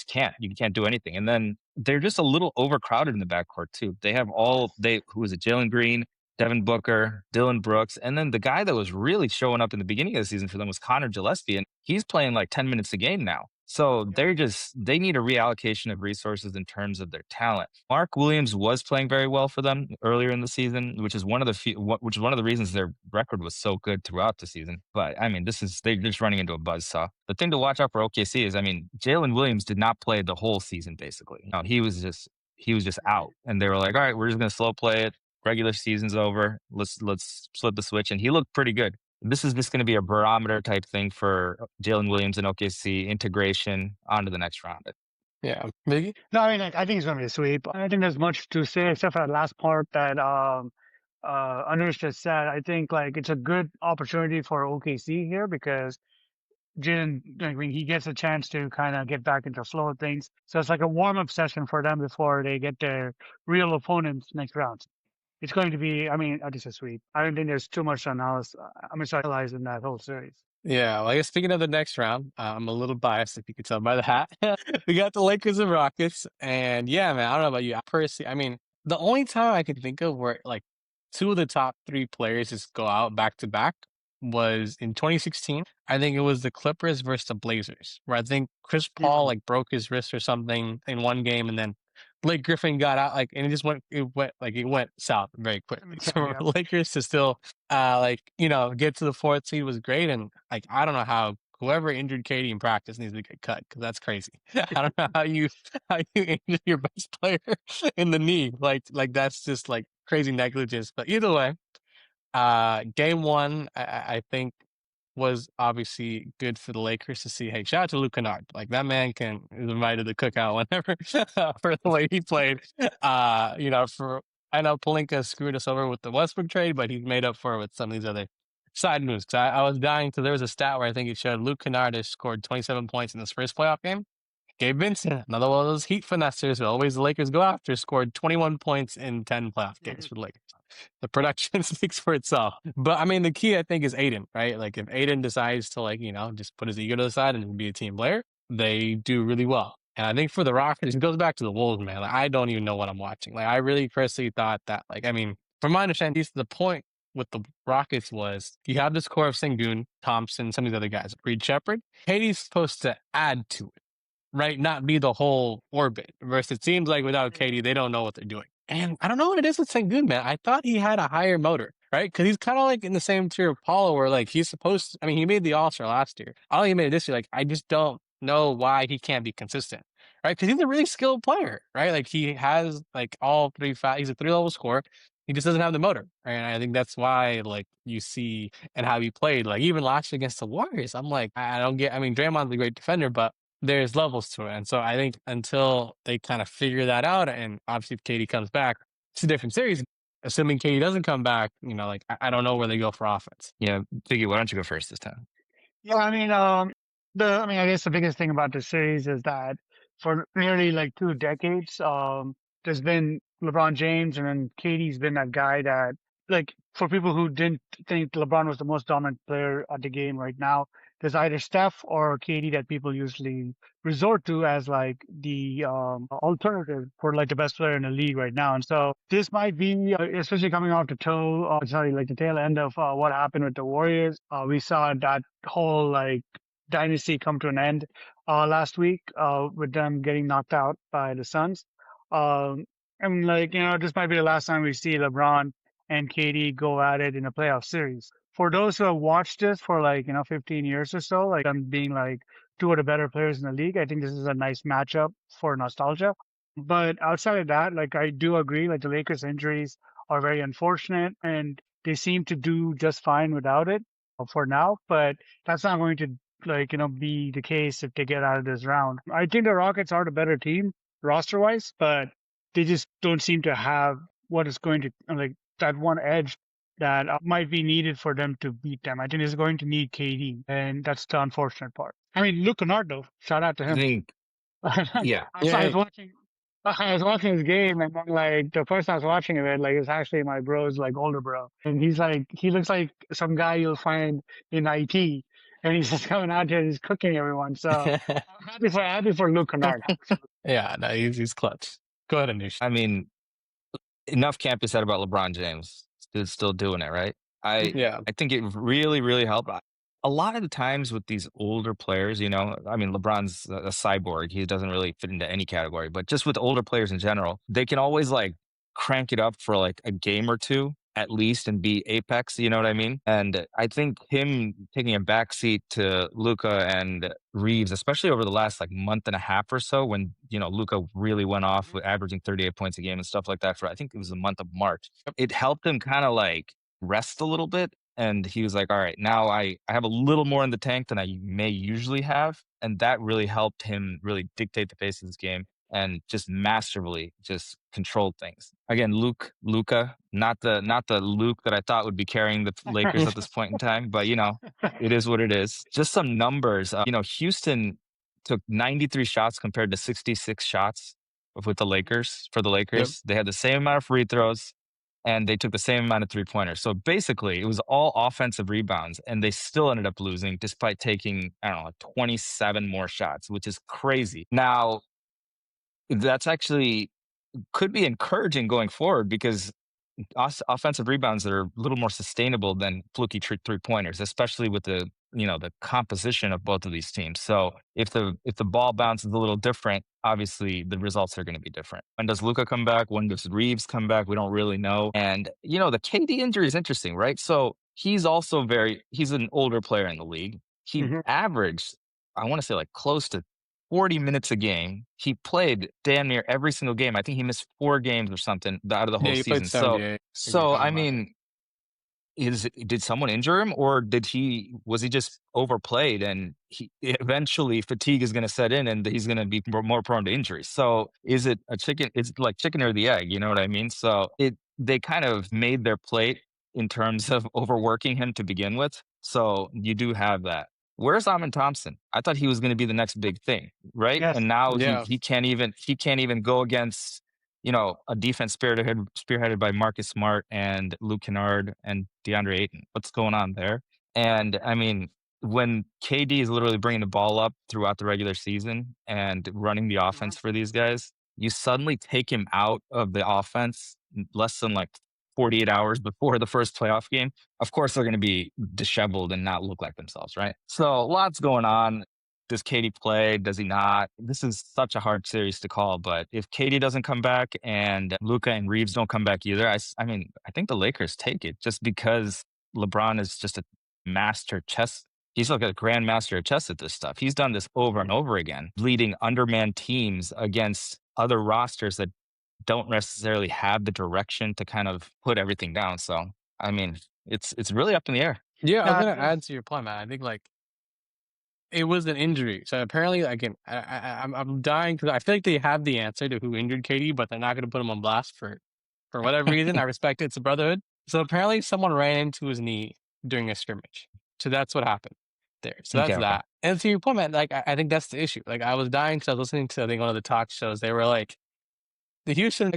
can't. You can't do anything. And then they're just a little overcrowded in the backcourt too. They have who is it, Jalen Green, Devin Booker, Dylan Brooks, and then the guy that was really showing up in the beginning of the season for them was Connor Gillespie, and he's playing like 10 minutes a game now. So they need a reallocation of resources in terms of their talent. Mark Williams was playing very well for them earlier in the season, which is one of the reasons their record was so good throughout the season. But I mean, they're just running into a buzzsaw. The thing to watch out for OKC is, I mean, Jalen Williams did not play the whole season basically. No, he was just out, and they were like, all right, we're just gonna slow play it. Regular season's over. Let's flip the switch, and he looked pretty good. This is just going to be a barometer type thing for Jalen Williams and OKC integration onto the next round. Yeah, Miggy? No, I mean, like, I think it's going to be a sweep. I don't think there's much to say except for that last part that Anush just said. I think like it's a good opportunity for OKC here because Jalen, I mean, he gets a chance to kind of get back into the flow of things. So it's like a warm up session for them before they get their real opponents next round. It's going to be, I mean, just a sweep. I don't think there's too much analysis. I'm going to analyze in that whole series. Yeah, well, I guess speaking of the next round, I'm a little biased if you could tell by the hat. We got the Lakers and Rockets, and yeah, man, I don't know about you. I personally, I mean, the only time I could think of where like 2 of the top 3 players just go out back to back was in 2016. I think it was the Clippers versus the Blazers, where I think Chris Paul like broke his wrist or something in one game, and then Blake Griffin got out like, and it went south very quickly. So Yeah. for Lakers to still get to the 4th seed was great. And like, I don't know how whoever injured Katie in practice needs to get cut because that's crazy. I don't know how you injure your best player in the knee. Like that's just like crazy negligence. But either way, game 1, I think was obviously good for the Lakers to see. Hey, shout out to Luke Kennard. Like is invited to the cookout whenever for the way he played. I know Pelinka screwed us over with the Westbrook trade, but he's made up for it with some of these other side moves. Cause I was dying to, there was a stat where I think it showed Luke Kennard has scored 27 points in his first playoff game. Gabe Vincent, another one of those Heat finessers who always the Lakers go after, scored 21 points in 10 playoff games for the Lakers. The production speaks for itself. But I mean, the key I think is Aiden, right? Like if Aiden decides to just put his ego to the side and be a team player, they do really well. And I think for the Rockets, it goes back to the Wolves, man. Like I don't even know what I'm watching. Like I really personally thought that, like, I mean, from my understanding, the point with the Rockets was you have this core of Sengun, Thompson, some of these other guys, Reed Shepard. Katie's supposed to add to it, right? Not be the whole orbit. Versus it seems like without Katie, they don't know what they're doing. And I don't know what it is with Sengun, man. I thought he had a higher motor, right? Because he's kind of like in the same tier of Paulo where like he's supposed to, I mean, he made the All-Star last year. I don't think he made it this year. Like, I just don't know why he can't be consistent, right? Because he's a really skilled player, right? Like he has like he's a 3-level scorer. He just doesn't have the motor, right? And I think that's why, like, you see and how he played, like, even last year against the Warriors, I'm like, I don't get, I mean, Draymond's a great defender, but there's levels to it. And so I think until they kind of figure that out, and obviously if Katie comes back, it's a different series. Assuming Katie doesn't come back, like, I don't know where they go for offense. Yeah, Figgy, why don't you go first this time? Yeah, I mean, I guess the biggest thing about the series is that for nearly like 2 decades, there's been LeBron James, and then Katie's been that guy that like for people who didn't think LeBron was the most dominant player at the game right now, there's either Steph or KD that people usually resort to as like the alternative for like the best player in the league right now. And so this might be, especially coming off like the tail end of what happened with the Warriors. We saw that whole like dynasty come to an end last week with them getting knocked out by the Suns. Um, and like, this might be the last time we see LeBron and KD go at it in a playoff series. For those who have watched this for like, 15 years or so, like them being like two of the better players in the league, I think this is a nice matchup for nostalgia. But outside of that, like I do agree, like the Lakers injuries are very unfortunate and they seem to do just fine without it for now, but that's not going to be the case if they get out of this round. I think the Rockets are the better team roster wise, but they just don't seem to have what is going to like that one edge that might be needed for them to beat them. I think it's going to need KD, and that's the unfortunate part. I mean, Luke Kennard, though, shout out to I him. think, yeah, I Yeah. was watching. I was watching his game, and then like the person I was watching it, like it's actually my bro's like older bro, and he looks like some guy you'll find in IT, and he's just coming out here and he's cooking everyone. So I'm happy for Luke Kennard. Yeah, no, he's clutch. Go ahead, Anish. I mean, enough can't be said about LeBron James. Dude's still doing it, right? I Mhm. Yeah. I think it really, really helped. A lot of the times with these older players, I mean, LeBron's a cyborg. He doesn't really fit into any category, but just with older players in general, they can always like crank it up for like a game or two at least and be apex. You know what I mean? And I think him taking a backseat to Luca and Reeves, especially over the last like month and a half or so, when Luca really went off with averaging 38 points a game and stuff like that for I think it was the month of March. It helped him kind of like rest a little bit. And he was like, all right, now I have a little more in the tank than I may usually have. And that really helped him really dictate the pace of this game and just masterfully just controlled things. Again, Luca, not the Luke that I thought would be carrying the Lakers at this point in time, but it is what it is. Just some numbers. Houston took 93 shots compared to 66 shots with the Lakers for the Yep. Lakers. They had the same amount of free throws and they took the same amount of 3-pointers. So basically, it was all offensive rebounds, and they still ended up losing despite taking, I don't know, 27 more shots, which is crazy. Now, that's actually could be encouraging going forward because offensive rebounds that are a little more sustainable than fluky 3-pointers, especially with the composition of both of these teams. So if the ball bounces a little different, obviously the results are going to be different. When does Luca come back? When does Reeves come back? We don't really know. And the KD injury is interesting, right? So he's an older player in the league. He Mhm. averaged, I want to say like close to 40 minutes a game. He played damn near every single game. I think he missed 4 games or something out of the Yeah, whole he played season. So 78. I think you're so talking I about. mean, did someone injure him or was he just overplayed and eventually fatigue is going to set in and he's going to be more prone to injuries. So is it it's like chicken or the egg, you know what I mean? So they kind of made their plate in terms of overworking him to begin with. So you do have that. Where's Amon Thompson? I thought he was going to be the next big thing, right? Yes. And now he Yeah. he can't even go against a defense spearheaded by Marcus Smart and Luke Kennard and DeAndre Ayton. What's going on there? And I mean, when KD is literally bringing the ball up throughout the regular season and running the Mhm. offense for these guys, you suddenly take him out of the offense less than like 48 hours before the first playoff game. Of course, they're going to be disheveled and not look like themselves, right? So lots going on. Does Katie play? Does he not? This is such a hard series to call, but if Katie doesn't come back and Luca and Reeves don't come back either, I mean, I think the Lakers take it just because LeBron is just a master chess. He's like a grandmaster of chess at this stuff. He's done this over and over again, leading undermanned teams against other rosters that don't necessarily have the direction to kind of put everything down. So, I mean, it's really up in the air. Yeah, I was Yeah, gonna it is. add to your point, man. I think like it was an injury. So apparently, again, I'm dying because I feel like they have the answer to who injured Katie, but they're not gonna put him on blast for whatever reason. I respect it. It's a brotherhood. So apparently, someone ran into his knee during a scrimmage. So that's what happened there. So Okay, that's okay. that. And to your point, man, like I think that's the issue. Like I was dying because I was listening to I think one of the talk shows. They were like, the Houston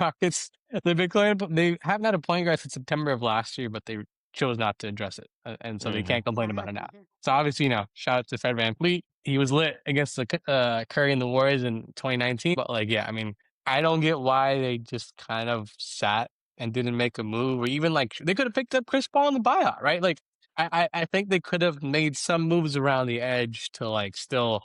Rockets, they haven't had a point guard since September of last year, but they chose not to address it, and so they Hmm. can't complain about it now. So obviously, shout out to Fred VanVleet. He was lit against the Curry and the Warriors in 2019, but like, yeah, I mean, I don't get why they just kind of sat and didn't make a move, or even like they could have picked up Chris Paul in the buyout, right? Like, I think they could have made some moves around the edge to like still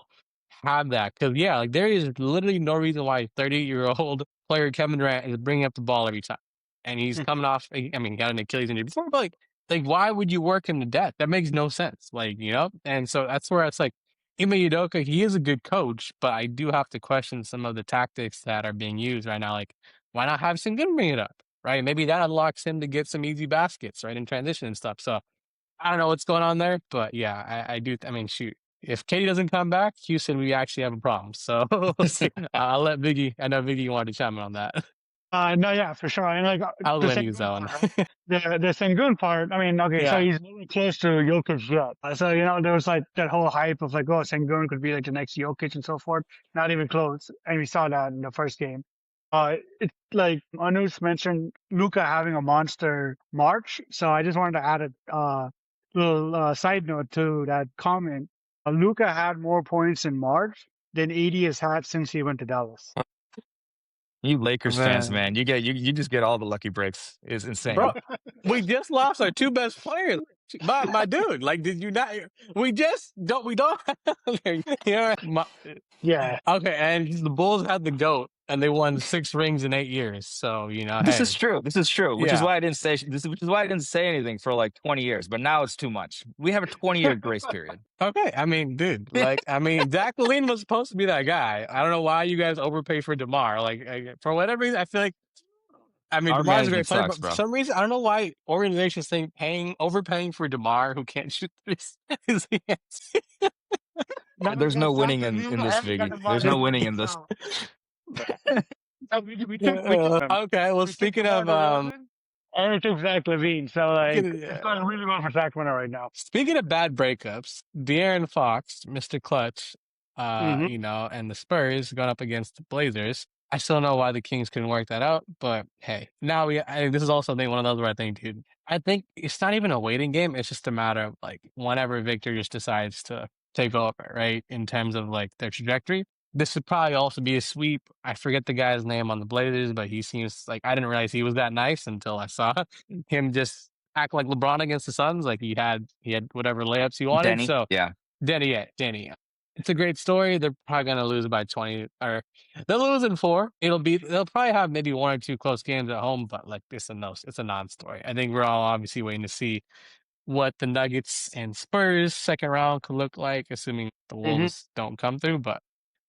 have that. Because yeah, like there is literally no reason why 30-year-old player Kevin Durant is bringing up the ball every time, and he's coming off. I mean, he got an Achilles injury before, but like why would you work him to death? That makes no sense. Like, and so that's where it's like Ime Udoka, he is a good coach, but I do have to question some of the tactics that are being used right now. Like, why not have Sengun bring it up? Right? Maybe that unlocks him to get some easy baskets, right, in transition and stuff. So I don't know what's going on there, but yeah, I do. I mean, shoot, if Katie doesn't come back, Houston, we actually have a problem. So we'll see. I'll let Biggie. I know Biggie wanted to chime in on that. No, yeah, for sure. And like I'll the let him use that Sengun one. part, right? The Sengun part. I mean, okay, so Yeah. he's really close to Jokic yet. So there was like that whole hype of like, oh, Sengun could be like the next Jokic and so forth. Not even close, and we saw that in the first game. It's like Anush mentioned Luca having a monster March, so I just wanted to add a little side note to that comment. Luca had more points in March than AD has had since he went to Dallas. You Lakers fans, Man. man, you just get all the lucky breaks. It's Bro, insane. we just lost our two best players. My dude, like, did you not? We don't. Yeah. Okay, and the Bulls had the GOAT, and they won 6 rings in 8 years. So, This is hey, true. This is true. Which is yeah. why I didn't say which is why I didn't say anything for like 20 years. But now it's too much. We have a 20-year grace period. Okay, I mean, dude, Zach LaVine was supposed to be that guy. I don't know why you guys overpay for DeMar. Like, for whatever reason, I feel like, I mean, Our DeMar's a management great player, sucks, but for bro. some reason, I don't know why organizations think overpaying for DeMar, who can't shoot threes, is the answer. No, There's no because Zach winning in LaVine this, and Figgy. DeMar There's no didn't winning work in this. out. So we took him. Okay, well, We took speaking DeMar of DeRozan and we took Zach LaVine. So like speaking it's of, going really well for Sacramento right now. Speaking of bad breakups, De'Aaron Fox, Mr. Clutch, Hmm. and the Spurs going up against the Blazers. I still don't know why the Kings couldn't work that out, but hey, this is also one of those where I think, dude, I think it's not even a waiting game. It's just a matter of like whenever Victor just decides to take over, right? In terms of like their trajectory. This would probably also be a sweep. I forget the guy's name on the Blazers, but he seems like I didn't realize he was that nice until I saw him just act like LeBron against the Suns. Like he had whatever layups he wanted. Denny, So yeah. Danny. It's a great story. They're probably gonna lose by 20, or they'll lose in 4. They'll probably have maybe 1 or 2 close games at home, but like it's a non-story. I think we're all obviously waiting to see what the Nuggets and Spurs second round could look like, assuming the Hmm. Wolves don't come through. But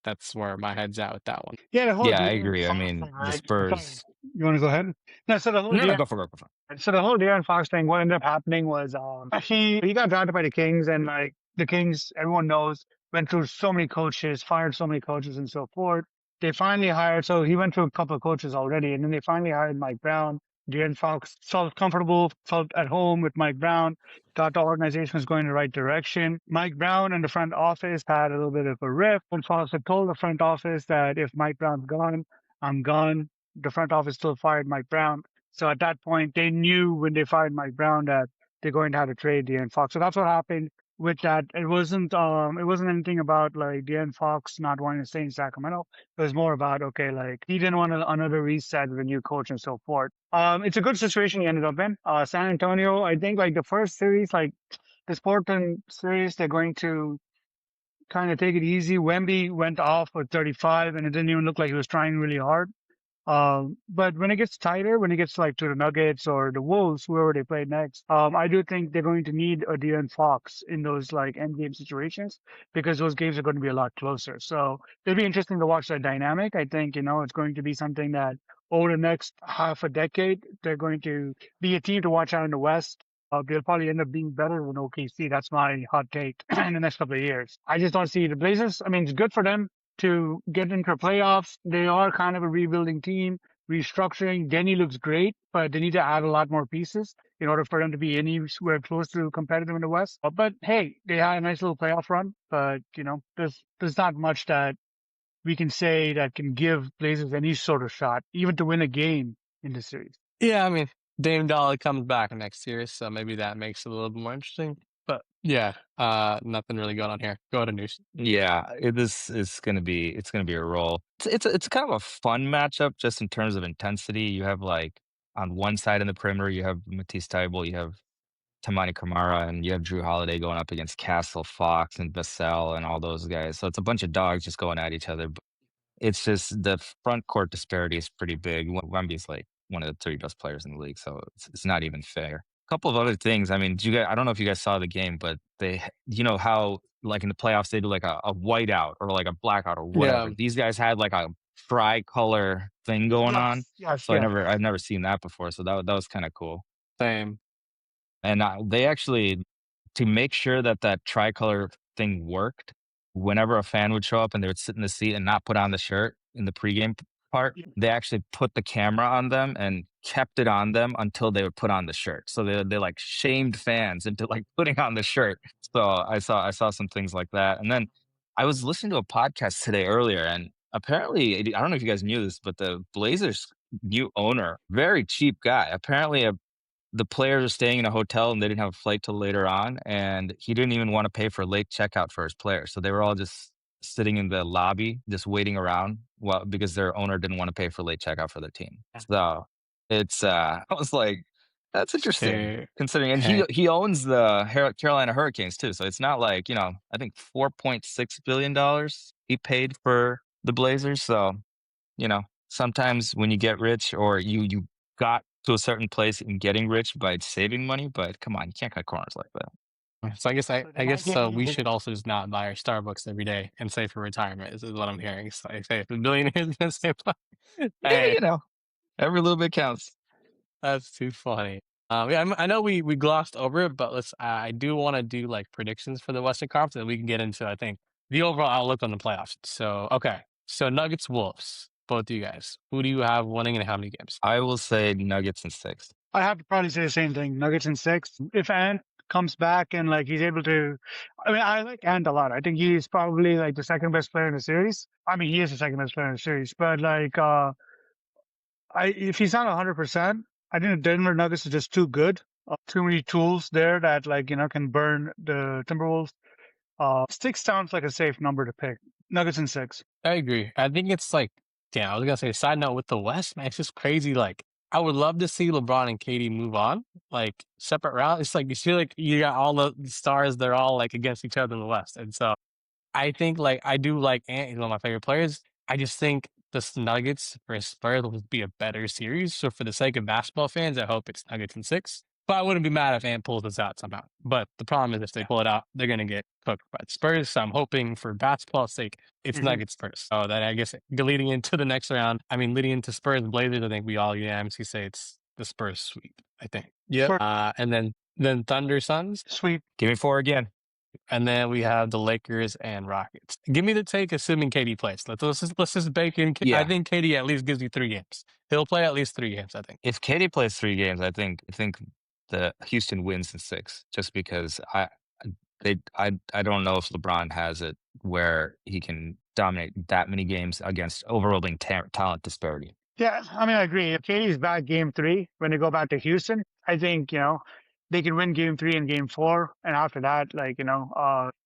that's where my head's at with that one. Yeah, the whole Yeah, I De'Aaron agree. I Fox mean, thing, the right? Sorry, Spurs. you want to go ahead? No, so the whole No, no, De'Aaron go for it. Go for it. So the whole De'Aaron Fox thing, what ended up happening was he got drafted by the Kings, and like the Kings, everyone knows, went through so many coaches, fired so many coaches, and so forth. They finally hired. So he went through a couple of coaches already, and then they finally hired Mike Brown. De'Aaron Fox felt comfortable, felt at home with Mike Brown. Thought the organization was going in the right direction. Mike Brown and the front office had a little bit of a rift. And Fox had told the front office that if Mike Brown's gone, I'm gone. The front office still fired Mike Brown. So at that point, they knew when they fired Mike Brown that they're going to have to trade De'Aaron Fox. So that's what happened with that. It wasn't anything about like De'Aaron Fox not wanting to stay in Sacramento. It was more about, okay, like he didn't want another reset with a new coach and so forth. It's a good situation he ended up in. San Antonio, I think like the first series, like this Portland series, they're going to kind of take it easy. Wemby went off with 35 and it didn't even look like he was trying really hard. But when it gets tighter, when it gets like to the Nuggets or the Wolves, whoever they play next, I do think they're going to need a De'Aaron Fox in those like end game situations because those games are going to be a lot closer. So it'll be interesting to watch that dynamic. I think, it's going to be something that over the next half a decade, they're going to be a team to watch out in the West. They'll probably end up being better than OKC. That's my hot take in the next couple of years. I just don't see the Blazers. I mean, it's good for them to get into playoffs. They are kind of a rebuilding team, restructuring. Denny looks great, but they need to add a lot more pieces in order for them to be anywhere close to competitive in the West. But hey, they had a nice little playoff run, but there's not much that we can say that can give Blazers any sort of shot, even to win a game in the series. Yeah, I mean, Dame Dolly comes back next year, so maybe that makes it a little bit more interesting. But yeah, nothing really going on here. Go to news. Yeah, it's gonna be a roll. It's kind of a fun matchup just in terms of intensity. You have like on one side in the perimeter, you have Matisse Thybulle, you have Tamani Kamara, and you have Drew Holiday going up against Castle, Fox, and Vassell, and all those guys. So it's a bunch of dogs just going at each other. It's just the front court disparity is pretty big. Wemby's like one of the 3 best players in the league, so it's not even fair. A couple of other things. I mean, I don't know if you guys saw the game, but you know how like in the playoffs they do like a whiteout or like a blackout or Yeah, whatever. These guys had like a tricolor thing going on. Yes, yes, So yes. I've never seen that before. So that was kind of cool. same. And they actually, to make sure that that tricolor thing worked, whenever a fan would show up and they would sit in the seat and not put on the shirt in the pregame part, Yeah. they actually put the camera on them and kept it on them until they would put on the shirt. So they like shamed fans into like putting on the shirt. So I saw some things like that. And then I was listening to a podcast today earlier, and apparently I don't know if you guys knew this, but the Blazers new owner, very cheap guy. Apparently the players are staying in a hotel and they didn't have a flight till later on, and he didn't even want to pay for late checkout for his players. So they were all just sitting in the lobby, just waiting around, well, because their owner didn't want to pay for late checkout for their team. So it's I was like, that's interesting Hey, considering, and hey, he owns the Carolina Hurricanes too. So it's not like, I think $4.6 billion he paid for the Blazers. So sometimes when you get rich or you got to a certain place in getting rich by saving money, but come on, you can't cut corners like that. so I guess So they I might guess get we you. should also just not buy our Starbucks every day and save for retirement. Is what I'm hearing. So I say if the billionaire is gonna save, Yeah, hey, every little bit counts. that's too funny. Yeah, I know we glossed over it, but let's. I do want to do like predictions for the Western Conference, and we can get into I think the overall outlook on the playoffs. So okay, so Nuggets Wolves, both of you guys. Who do you have winning and how many games? I will say Nuggets in 6. I have to probably say the same thing. Nuggets in 6. If Ant comes back and like he's able to, I mean, I like Ant a lot. I think he's probably like the second best player in the series. I mean, he is the second best player in the series, but like, if he's not 100%, I think the Denver Nuggets are just too good. Too many tools there that like, can burn the Timberwolves. 6 sounds like a safe number to pick. Nuggets in 6. I agree. I think it's like, damn, I was gonna say, side note with the West, man, it's just crazy. Like, I would love to see LeBron and KD move on, like separate routes. It's like you feel like you got all the stars, they're all like against each other in the West. And so I think like I do like Ant, he's one of my favorite players. I just think the Nuggets versus Spurs will be a better series. So for the sake of basketball fans, I hope it's Nuggets in 6. But I wouldn't be mad if Ant pulls this out somehow. But the problem is if they pull it out, they're gonna get cooked by the Spurs. So I'm hoping for basketball's sake, it's Hmm. Nuggets first. So that I guess leading into the next round, I mean leading into Spurs and Blazers, I think we all unanimously say it's the Spurs sweep, I think. Yep. Spurs And then Thunder Suns. sweep. Give me 4 again. And then we have the Lakers and Rockets. Give me the take, assuming KD plays. Let's just bake in. I Yeah. think KD at least gives you 3 games. He'll play at least 3 games. I think. If KD plays 3 games, I think the Houston wins in 6 just because I don't know if LeBron has it where he can dominate that many games against overwhelming talent disparity. Yeah, I mean, I agree. If Katie's back game 3, when they go back to Houston, I think, they can win game 3 and game 4. And after that, like,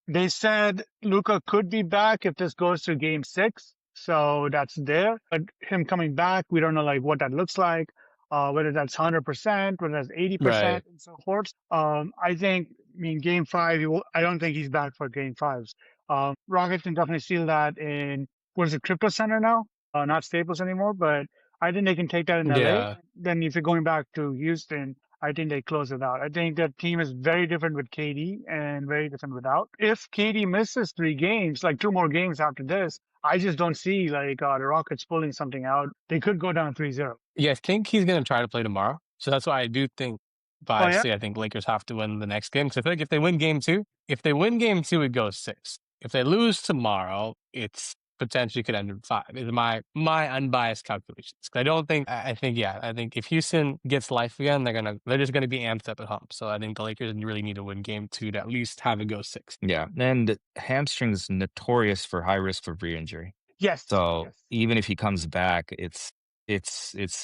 they said Luca could be back if this goes to game 6. So that's there. But him coming back, we don't know like what that looks like, whether that's 100%, whether that's 80% Right. and so forth. I think, I mean, game 5, I don't think he's back for game 5s. Rockets can definitely steal that in, what is it, Crypto Center now? Not Staples anymore, but I think they can take that in LA. Yeah. Then if you're going back to Houston, I think they close it out. I think that team is very different with KD and very different without. If KD misses 3 games, like 2 more games after this, I just don't see like the Rockets pulling something out. They could go down 3-0. Yeah, I think he's gonna try to play tomorrow. So that's why I do think Oh yeah, biasly, I think Lakers have to win the next game. Because I think if they win game 2, it goes 6. If they lose tomorrow, it's potentially could end in 5. Is my unbiased calculations. 'Cause I don't think I think if Houston gets life again, they're just gonna be amped up at home. So I think the Lakers really need to win game 2 to at least have it go 6. Yeah. And hamstrings notorious for high risk for re-injury. Yes. So even if he comes back, it's.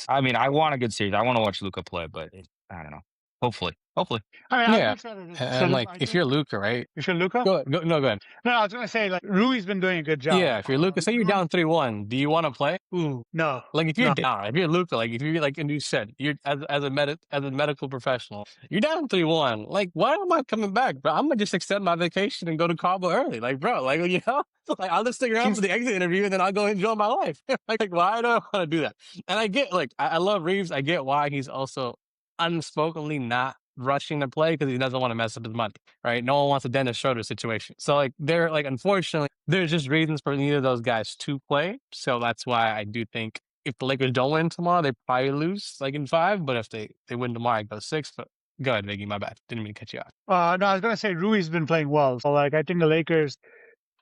I mean, I want a good series. I want to watch Luca play, but I don't know. Hopefully. I mean, I Yeah. think so. And like, I if think you're Luca, right? you should Luca. No, go ahead. No, I was gonna say like Rui's been doing a good job. Yeah, if you're Luca, say you're down 3-1, do you want to play? Ooh, no, Like if you're no. down, if you're Luca, like if you're like, and you said you're as a medical professional, you're down 3-1. Like, why am I coming back, bro? I'm gonna just extend my vacation and go to Cabo early, like, bro. Like, you know, like I'll just stick around for the exit interview and then I'll go enjoy my life. like, why do I want to do that? And I get, like, I love Reeves. I get why he's also unspokenly not rushing to play because he doesn't want to mess up his money, right? No one wants a Dennis Schroeder situation. So, like, they're like, unfortunately, there's just reasons for neither of those guys to play. So that's why I do think if the Lakers don't win tomorrow, they probably lose like in 5. But if they win tomorrow, it goes 6. But go ahead, Viggy. My bad. Didn't mean to cut you off. No, I was gonna say Rui's been playing well. So like, I think the Lakers.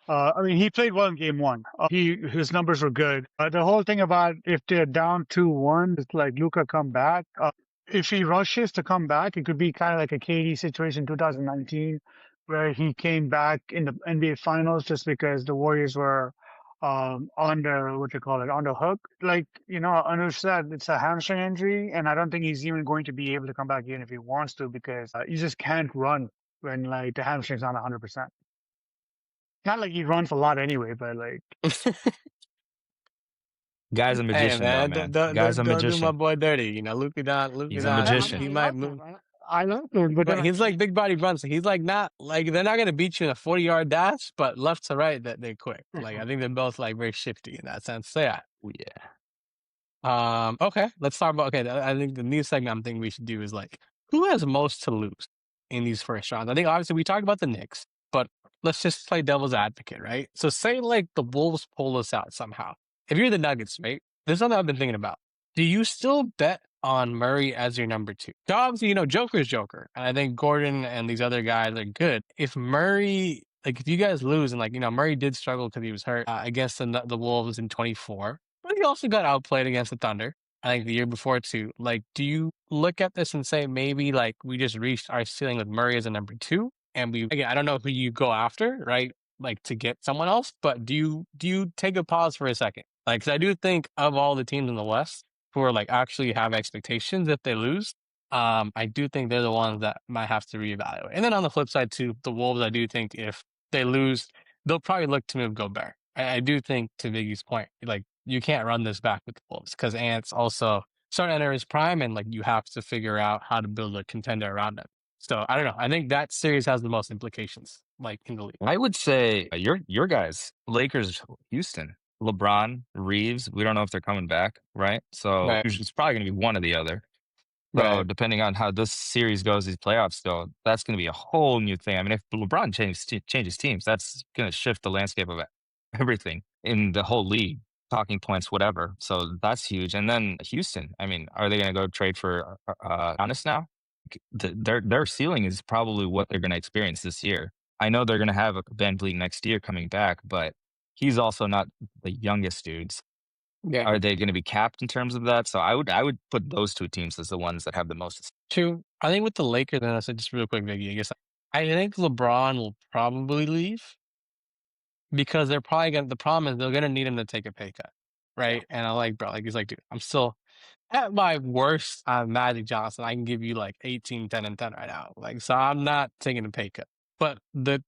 I mean, he played well in game one. His numbers were good. The whole thing about if they're down 2-1, it's like Luka come back. If he rushes to come back, it could be kind of like a KD situation 2019, where he came back in the NBA Finals just because the Warriors were on the what you call it on the hook. Like Anush said, it's a hamstring injury, and I don't think he's even going to be able to come back even if he wants to because you just can't run when like the hamstring's not 100%. Not like he runs a lot anyway, but like Guy's a Hey magician, though, man, man. Guy's a don't do my magician. boy dirty. You know, He's Luka a Don, magician. he might move. I love him, but But then he's like big body Brunson. He's like not like they're not gonna beat you in a 40-yard dash, but left to right that they're quick. Like I think they're both like very shifty in that sense. So yeah. Oh, yeah. Okay, let's talk about. Okay, I think the new segment I'm thinking we should do is like who has most to lose in these first rounds. I think obviously we talked about the Knicks, but let's just play devil's advocate, right? So say like the Wolves pull us out somehow. If you're the Nuggets, right? There's something I've been thinking about. Do you still bet on Murray as your number 2? Obviously, Joker's Joker, and I think Gordon and these other guys are good. If Murray, like if you guys lose, and like Murray did struggle because he was hurt against the Wolves in 24. But he also got outplayed against the Thunder, I think the year before too. Like, do you look at this and say maybe like we just reached our ceiling with Murray as a number 2, and again I don't know who you go after, right? Like to get someone else, but do you take a pause for a second? Like, 'cause I do think of all the teams in the West who are like actually have expectations if they lose, I do think they're the ones that might have to reevaluate. And then on the flip side too, the Wolves, I do think if they lose, they'll probably look to move Gobert. I do think to Viggy's point, like you can't run this back with the Wolves because Ant's also starting to enter his prime, and like you have to figure out how to build a contender around him. So I don't know. I think that series has the most implications, like in the league. I would say your guys, Lakers, Houston, LeBron, Reeves. We don't know if they're coming back, right? So Right. it's probably going to be one or the other. So Right. depending on how this series goes, these playoffs go, that's going to be a whole new thing. I mean, if LeBron changes teams, that's going to shift the landscape of everything in the whole league, talking points, whatever. So that's huge. And then Houston, I mean, are they going to go trade for Giannis now? Their ceiling is probably what they're going to experience this year. I know they're going to have a Van Vliet next year coming back, but he's also not the youngest dudes. Yeah. Are they going to be capped in terms of that? So I would put those two teams as the ones that have the most. Two. I think with the Lakers, and I said just real quick, Viggy. I think LeBron will probably leave because they're probably gonna. The problem is they're gonna need him to take a pay cut, right? And I like, bro, like he's like, dude, I'm still at my worst. I'm Magic Johnson. I can give you like 18, 10, and 10 right now. Like, so I'm not taking a pay cut. But the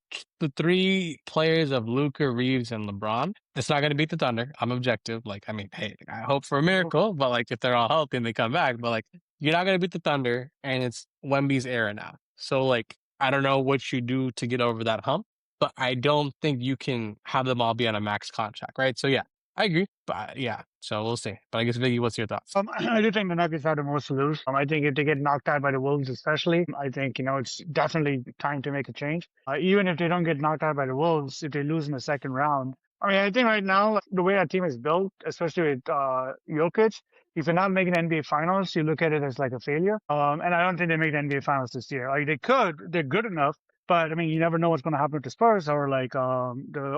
3 players of Luka, Reeves, and LeBron, it's not going to beat the Thunder. I'm objective. Like, I mean, hey, I hope for a miracle, but like if they're all healthy and they come back, but like you're not going to beat the Thunder, and it's Wemby's era now. So like, I don't know what you do to get over that hump, but I don't think you can have them all be on a max contract, right? So yeah, I agree, but yeah, so we'll see. But I guess Viggy, what's your thoughts? I do think the Nuggets have the most to lose. I think if they get knocked out by the Wolves, especially, I think it's definitely time to make a change. Even if they don't get knocked out by the Wolves, if they lose in the second round, I mean, I think right now the way our team is built, especially with Jokic, if you're not making the NBA Finals, you look at it as like a failure. And I don't think they make the NBA Finals this year. Like they could, they're good enough. But I mean, you never know what's going to happen with the Spurs or like the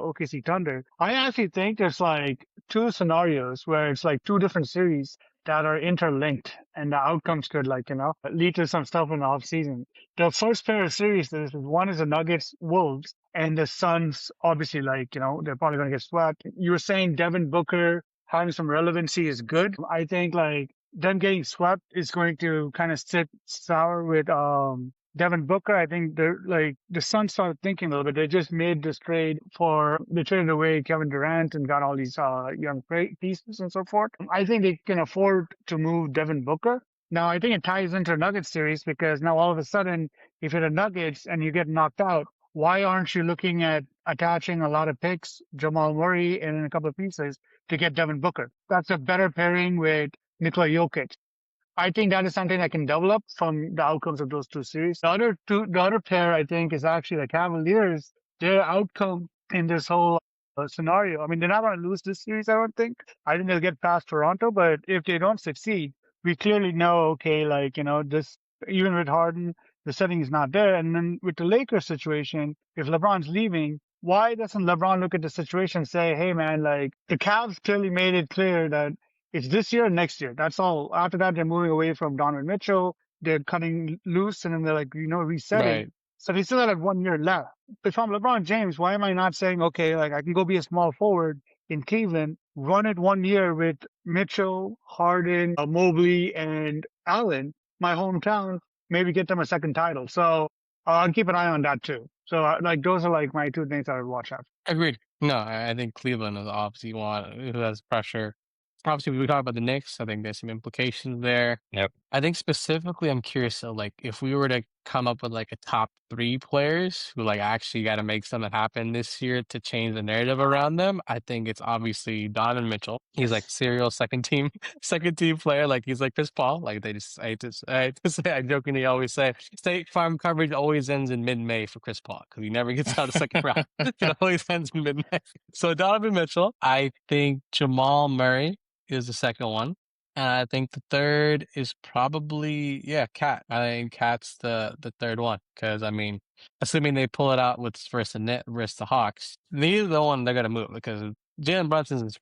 OKC Thunder. I actually think there's like 2 scenarios where it's like 2 different series that are interlinked, and the outcomes could, like, lead to some stuff in the off season. The first pair of series, this is one is the Nuggets Wolves, and the Suns. Obviously, like, they're probably going to get swept. You were saying Devin Booker having some relevancy is good. I think like them getting swept is going to kind of sit sour with Devin Booker. I think they're like the Suns started thinking a little bit. They just made this trade they traded away Kevin Durant and got all these young pieces and so forth. I think they can afford to move Devin Booker. Now, I think it ties into the Nuggets series because now all of a sudden, if you're the Nuggets and you get knocked out, why aren't you looking at attaching a lot of picks, Jamal Murray, and a couple of pieces to get Devin Booker? That's a better pairing with Nikola Jokic. I think that is something that can develop from the outcomes of those two series. The other pair, I think, is actually the Cavaliers. Their outcome in this whole scenario. I mean, they're not going to lose this series, I don't think. I think they'll get past Toronto, but if they don't succeed, we clearly know, okay, like, this, even with Harden, the setting is not there. And then with the Lakers situation, if LeBron's leaving, why doesn't LeBron look at the situation and say, hey, man, like, the Cavs clearly made it clear that it's this year or next year. That's all. After that, they're moving away from Donovan Mitchell. They're cutting loose and then they're like, resetting. Right. So they still have 1 year left. If I'm LeBron James, why am I not saying, okay, like I can go be a small forward in Cleveland, run it 1 year with Mitchell, Harden, Mobley, and Allen, my hometown, maybe get them a second title. So I'll keep an eye on that too. So like those are like my two things I would watch out. Agreed. No, I think Cleveland is obviously one who has pressure. Obviously, we talk about the Knicks. I think there's some implications there. Yep. I think specifically, I'm curious. So, like, if we were to come up with like a top three players who like actually got to make something happen this year to change the narrative around them, I think it's obviously Donovan Mitchell. He's like serial second team, second team player. Like he's like Chris Paul. Like they just, I jokingly always say, State Farm coverage always ends in mid-May for Chris Paul because he never gets out of the second round. It always ends in mid-May. So Donovan Mitchell. I think Jamal Murray is the second one. And I think the third is probably, Cat. I think Cat's the third one. Because, I mean, assuming they pull it out with versus the Net versus the Hawks, neither the one they're going to move because Jalen Brunson's is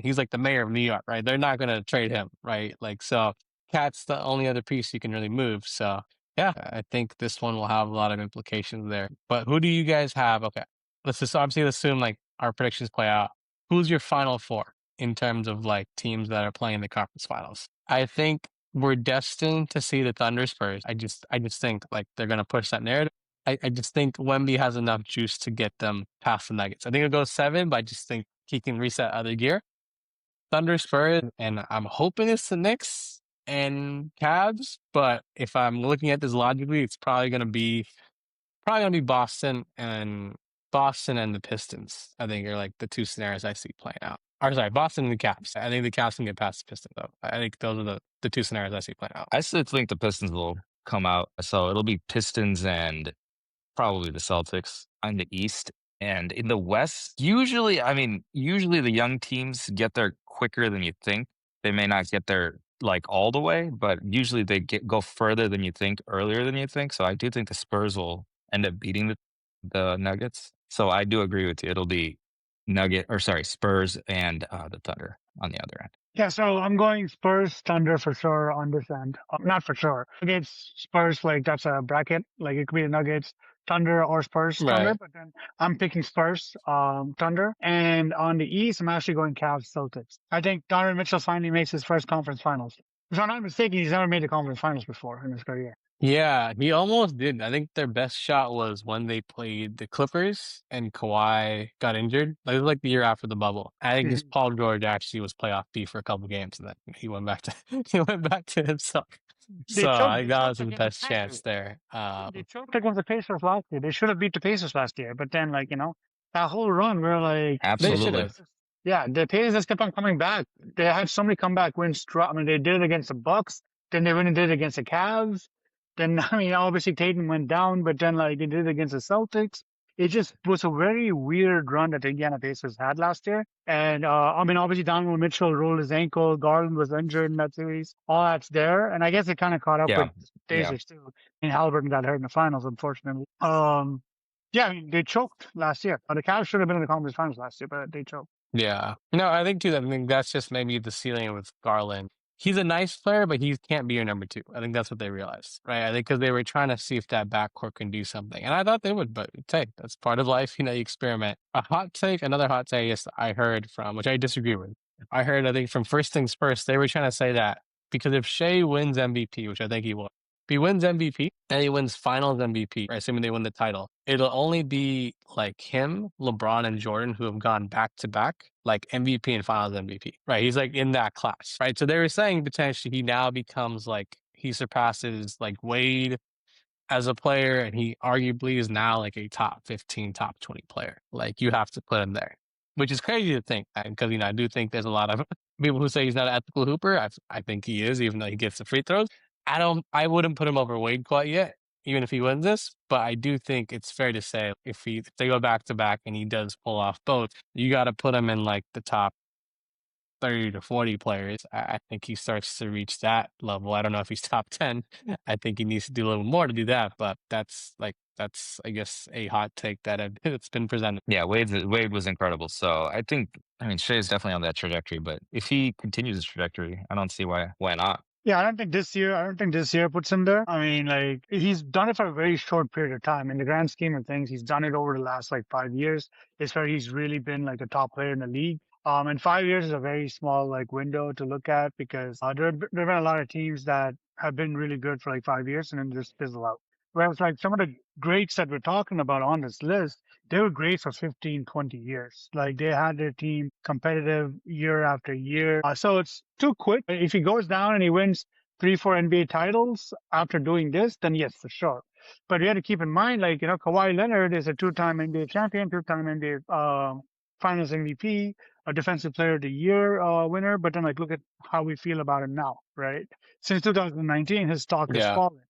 he's like the mayor of New York, right? They're not going to trade him, right? Like, so Cat's the only other piece you can really move. So, yeah, I think this one will have a lot of implications there. But who do you guys have? Okay, let's just obviously assume like our predictions play out. Who's your final four in terms of like teams that are playing the conference finals? I think we're destined to see the Thunder Spurs. I just think like they're gonna push that narrative. I just think Wemby has enough juice to get them past the Nuggets. I think it'll go 7, but I just think he can reset other gear. Thunder Spurs, and I'm hoping it's the Knicks and Cavs. But if I'm looking at this logically, it's probably gonna be Boston and the Pistons. I think are like the two scenarios I see playing out. Or sorry, Boston and the Caps. I think the Caps can get past the Pistons though. I think those are the two scenarios I see playing out. I still think the Pistons will come out. So it'll be Pistons and probably the Celtics on the East. And in the West, usually the young teams get there quicker than you think. They may not get there like all the way, but usually they go further than you think, earlier than you think. So I do think the Spurs will end up beating the Nuggets. So I do agree with you. It'll be Spurs and the Thunder on the other end. Yeah, so I'm going Spurs, Thunder for sure on this end. Not for sure. Against Spurs, like that's a bracket. Like it could be the Nuggets, Thunder, or Spurs, Thunder. Right. But then I'm picking Spurs, Thunder. And on the East, I'm actually going Cavs, Celtics. I think Donovan Mitchell finally makes his first conference finals. If I'm not mistaken, he's never made the conference finals before in his career. Yeah, he almost did. I think their best shot was when they played the Clippers and Kawhi got injured. Like, it was like the year after the bubble. I think this Paul George actually was playoff B for a couple games, and then he went back to himself. So I think that was his best chance there. They choked against the Pacers last year. They should have beat the Pacers last year, but then that whole run, we're like, They should Absolutely. have. yeah, the Pacers just kept on coming back. They had so many comeback wins. I mean, they did it against the Bucks. Then they went and did it against the Cavs. Then, I mean, obviously Tatum went down, but then like they did it against the Celtics. It just was a very weird run that the Indiana Pacers had last year. And, I mean, obviously Donovan Mitchell rolled his ankle. Garland was injured in that series. All that's there. And I guess it kind of caught up Yeah. with Pacers too. And Halliburton got hurt in the finals, unfortunately. Yeah, I mean, they choked last year. The Cavs should have been in the conference finals last year, but they choked. Yeah. No, I think too that I think that's just maybe the ceiling with Garland. he's a nice player, but he can't be your number two. I think that's what they realized, right? I think because they were trying to see if that backcourt can do something, and I thought they would, but hey, that's part of life. You experiment. A hot take, another hot take. Yes, I heard from, which I disagree with. I heard, I think from First Things First, they were trying to say that because if Shea wins MVP, which I think he will, if he wins MVP and he wins Finals MVP, right, assuming they win the title, it'll only be like him, LeBron, and Jordan who have gone back to back, like MVP and Finals MVP, right? He's like in that class, right? So they were saying potentially he now becomes like he surpasses like Wade as a player, and he arguably is now like a top 15, top 20 player. Like you have to put him there, which is crazy to think because I do think there's a lot of people who say he's not an ethical hooper. I think he is, even though he gets the free throws. I wouldn't put him over Wade quite yet, even if he wins this. But I do think it's fair to say if they go back to back and he does pull off both, you got to put him in like the top 30 to 40 players. I think he starts to reach that level. I don't know if he's top 10. I think he needs to do a little more to do that, but that's I guess a hot take that's been presented. Yeah, Wade was incredible. So I mean, Shea is definitely on that trajectory, but if he continues his trajectory, I don't see why not. Yeah, I don't think this year puts him there. I mean, like he's done it for a very short period of time. In the grand scheme of things, he's done it over the last like 5 years. It's where he's really been like a top player in the league. And 5 years is a very small like window to look at because there've been a lot of teams that have been really good for like 5 years and then just fizzle out. Whereas like some of the greats that we're talking about on this list, they were great for 15, 20 years. Like they had their team competitive year after year. So it's too quick. If he goes down and he wins 3, 4 NBA titles after doing this, then yes, for sure. But you have to keep in mind, like, Kawhi Leonard is a 2-time NBA champion, 2-time NBA Finals MVP, a Defensive Player of the Year winner. But then, like, look at how we feel about him now, right? Since 2019, his stock has Yeah. fallen.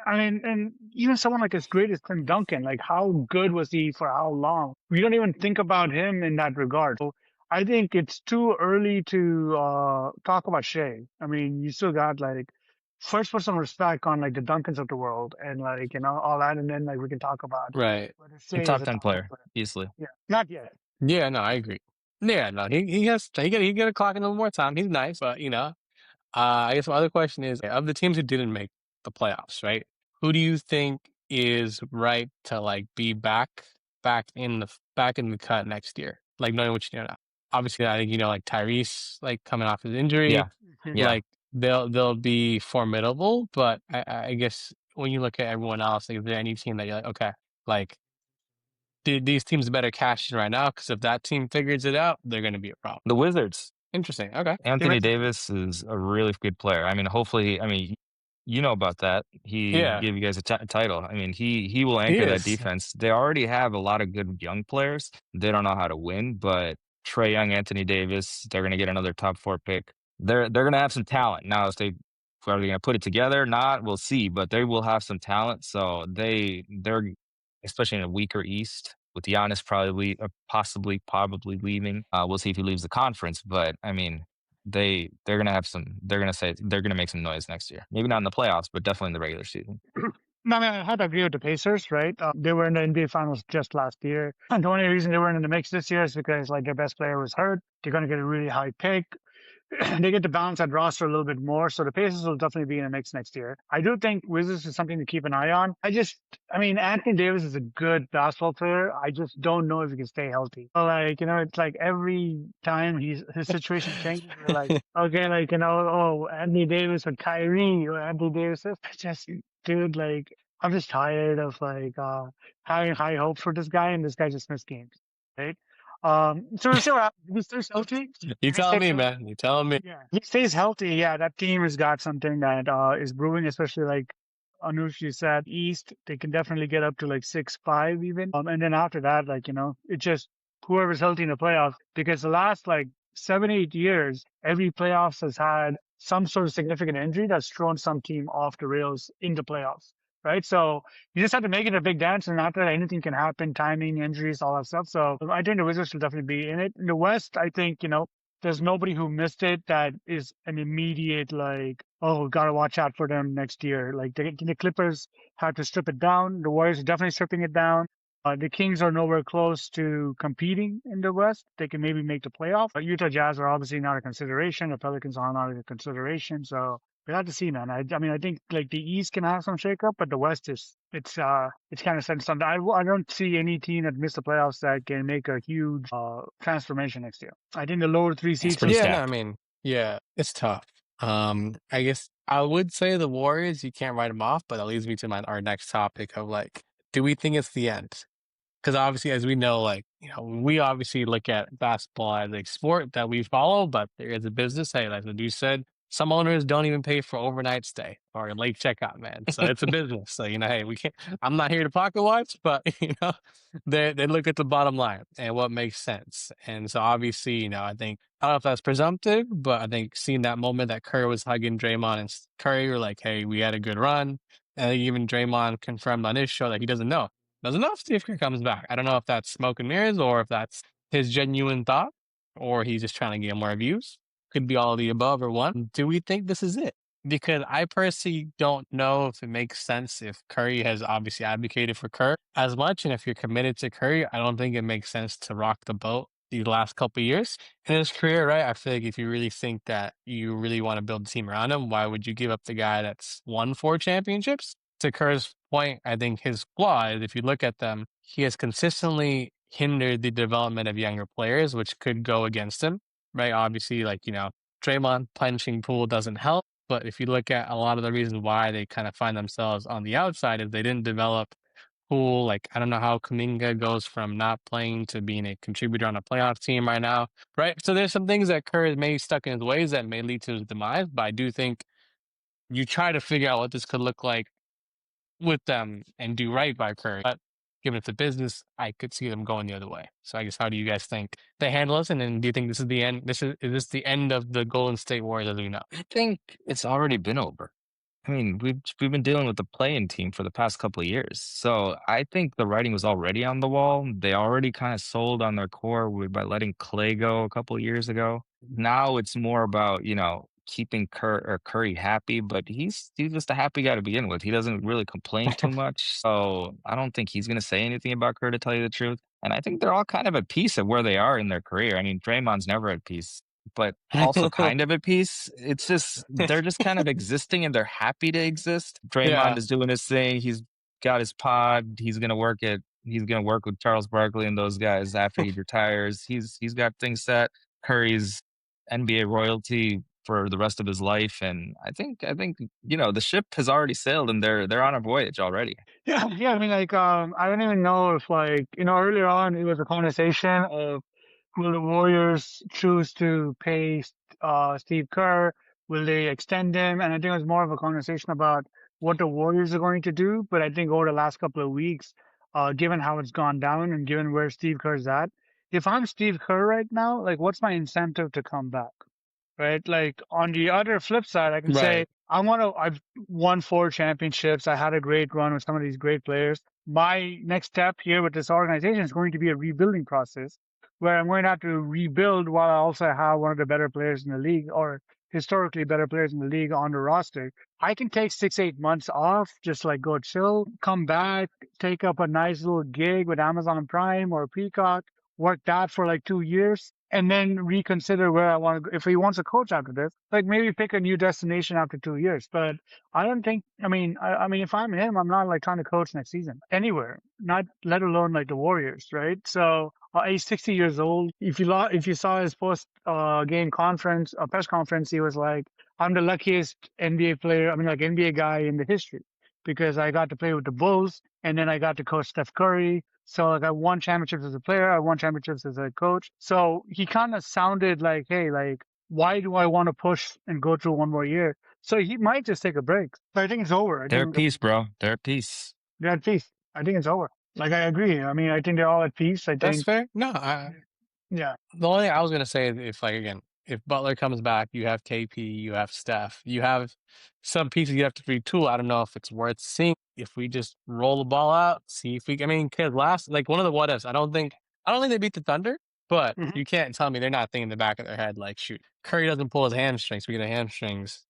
I mean, and even someone like as great as Tim Duncan, like how good was he for how long? We don't even think about him in that regard. So I think it's too early to talk about Shea. I mean, you still got like first put some respect on like the Duncans of the world and like all that, and then like we can talk about Right. whether A Shea is top a 10 top 10 player, player. easily. Yeah, not yet. Yeah, no, I agree. Yeah, no, he get a clock in a little more time. He's nice, but I guess my other question is of the teams who didn't make the playoffs, right? Who do you think is right to like be back in the cut next year? Like knowing what you know now. Obviously, I think like Tyrese, like coming off his injury, Yeah. Yeah. like they'll be formidable. But I guess when you look at everyone else, like, is there any team that you're like, okay, like these teams better cash in right now because if that team figures it out, they're going to be a problem. The Wizards. Interesting. Okay. Anthony Davis is a really good player. I mean, hopefully, you know about that. He Yeah, gave you guys a title. I mean, he will he anchor that is. defense. They already have a lot of good young players. They don't know how to win, but Trae Young, Anthony Davis, they're going to get another top 4 pick. They're going to have some talent. Now, if are they going to put it together? Not, we'll see, but they will have some talent. So they're especially in a weaker East with Giannis probably leaving. We'll see if he leaves the conference, but I mean, they're gonna have some. They're gonna make some noise next year. Maybe not in the playoffs, but definitely in the regular season. No, I mean, I had to agree with the Pacers, right? They were in the NBA Finals just last year. And the only reason they weren't in the mix this year is because like their best player was hurt. They're going to get a really high pick. They get to balance that roster a little bit more. So the Pacers will definitely be in the mix next year. I do think Wizards is something to keep an eye on. I mean, Anthony Davis is a good basketball player. I just don't know if he can stay healthy. So, like, it's like every time his situation changes, we're like, okay, like, oh, Anthony Davis with Kyrie or Anthony Davis. Dude, like, I'm just tired of like having high hopes for this guy, and this guy just missed games, right? So we'll see what happens. If he stays healthy, You telling me, man. You telling me. yeah, he stays healthy. Yeah, that team has got something that is brewing, especially like Anush said, East. They can definitely get up to like 6-5 even. And then after that, like it just whoever's healthy in the playoffs. Because the last like 7-8 years, every playoffs has had some sort of significant injury that's thrown some team off the rails in the playoffs. Right. So you just have to make it a big dance, and after that, anything can happen, timing, injuries, all that stuff. So I think the Wizards will definitely be in it. In the West, I think, there's nobody who missed it that is an immediate, like, oh, got to watch out for them next year. Like the Clippers have to strip it down. The Warriors are definitely stripping it down. The Kings are nowhere close to competing in the West. They can maybe make the playoff. But Utah Jazz are obviously not a consideration. The Pelicans are not a consideration. So we'll have to see, man. I mean, I think like the East can have some shakeup, but the West is it's kind of set in stone. I don't see any team that missed the playoffs that can make a huge transformation next year. I think the lower three It's seeds are pretty Yeah, no, I stacked. mean, yeah, it's tough. I guess I would say the Warriors, you can't write them off, but that leads me to our next topic of like, do we think it's the end? Because obviously, as we know, like, we obviously look at basketball as a sport that we follow, but there is a business. Hey, like you said, some owners don't even pay for overnight stay or a late checkout, man. So it's a business. So, hey, we can't, I'm not here to pocket watch, but, they look at the bottom line and what makes sense. And so obviously, I think, I don't know if that's presumptive, but I think seeing that moment that Curry was hugging Draymond and Curry were like, hey, we had a good run. And even Draymond confirmed on his show that he doesn't know if Steve Kerr comes back. I don't know if that's smoke and mirrors or if that's his genuine thought or he's just trying to get more views. Could be all of the above or one. Do we think this is it? Because I personally don't know if it makes sense if Curry has obviously advocated for Kerr as much. And if you're committed to Curry, I don't think it makes sense to rock the boat the last couple of years in his career, right? I feel like if you really think that you really want to build a team around him, why would you give up the guy that's won 4 championships? To Kerr's point, I think his flaw is if you look at them, he has consistently hindered the development of younger players, which could go against him, right? Obviously, like, Draymond punching Poole doesn't help. But if you look at a lot of the reasons why they kind of find themselves on the outside is they didn't develop Poole. Like, I don't know how Kuminga goes from not playing to being a contributor on a playoff team right now, right? So there's some things that Kerr is maybe stuck in his ways that may lead to his demise. But I do think you try to figure out what this could look like with them and do right by Curry. But given it's a business, I could see them going the other way. So I guess how do you guys think they handle us? And then do you think this is the end? Is this the end of the Golden State Warriors as we know? I think it's already been over. I mean, we've been dealing with the playing team for the past couple of years. So I think the writing was already on the wall. They already kind of sold on their core by letting Clay go a couple of years ago. Now it's more about, keeping Curry happy, but he's just a happy guy to begin with. He doesn't really complain too much. So I don't think he's gonna say anything about Kerr, to tell you the truth. And I think they're all kind of at peace at where they are in their career. I mean, Draymond's never at peace, but also kind of at peace. It's just they're just kind of existing and they're happy to exist. Draymond Yeah. is doing his thing. He's got his pod. He's gonna work with Charles Barkley and those guys after he retires. He's got things set. Curry's NBA royalty for the rest of his life. And I think the ship has already sailed and they're on a voyage already. Yeah, yeah. I mean, like, I don't even know if, like, earlier on it was a conversation of will the Warriors choose to pay Steve Kerr? Will they extend him? And I think it was more of a conversation about what the Warriors are going to do. But I think over the last couple of weeks, given how it's gone down and given where Steve Kerr's at, if I'm Steve Kerr right now, like, what's my incentive to come back? Right? Like on the other flip side, I can say Right. I've won 4 championships. I had a great run with some of these great players. My next step here with this organization is going to be a rebuilding process where I'm going to have to rebuild while I also have one of the better players in the league or historically better players in the league on the roster. I can take 6, 8 months off, just like go chill, come back, take up a nice little gig with Amazon Prime or Peacock, work that for like 2 years, and then reconsider where I want to go. If he wants a coach after this, like maybe pick a new destination after 2 years. But I don't think, I mean, if I'm him, I'm not like trying to coach next season anywhere, not let alone like the Warriors, right? So he's 60 years old. If you saw his post game conference, press conference, he was like, I'm the luckiest NBA player, I mean, like NBA guy in the history because I got to play with the Bulls and then I got to coach Steph Curry. So like I won championships as a player, I won championships as a coach. So he kind of sounded like, hey, like, why do I want to push and go through one more year? So he might just take a break. But I think it's over. I They're at think peace, bro. They're at peace. they're at peace. I think it's over. Like I agree. I mean, I think they're all at peace. I That's think, fair. No, yeah. the only thing I was gonna say is if like again, if Butler comes back, you have KP, you have Steph, you have some pieces you have to retool. I don't know if it's worth seeing. If we just roll the ball out, see if we. I mean, cause last like one of the what ifs. I don't think they beat the Thunder, but Mhm. you can't tell me they're not thinking in the back of their head like, shoot, Curry doesn't pull his hamstring. Speaking of hamstrings,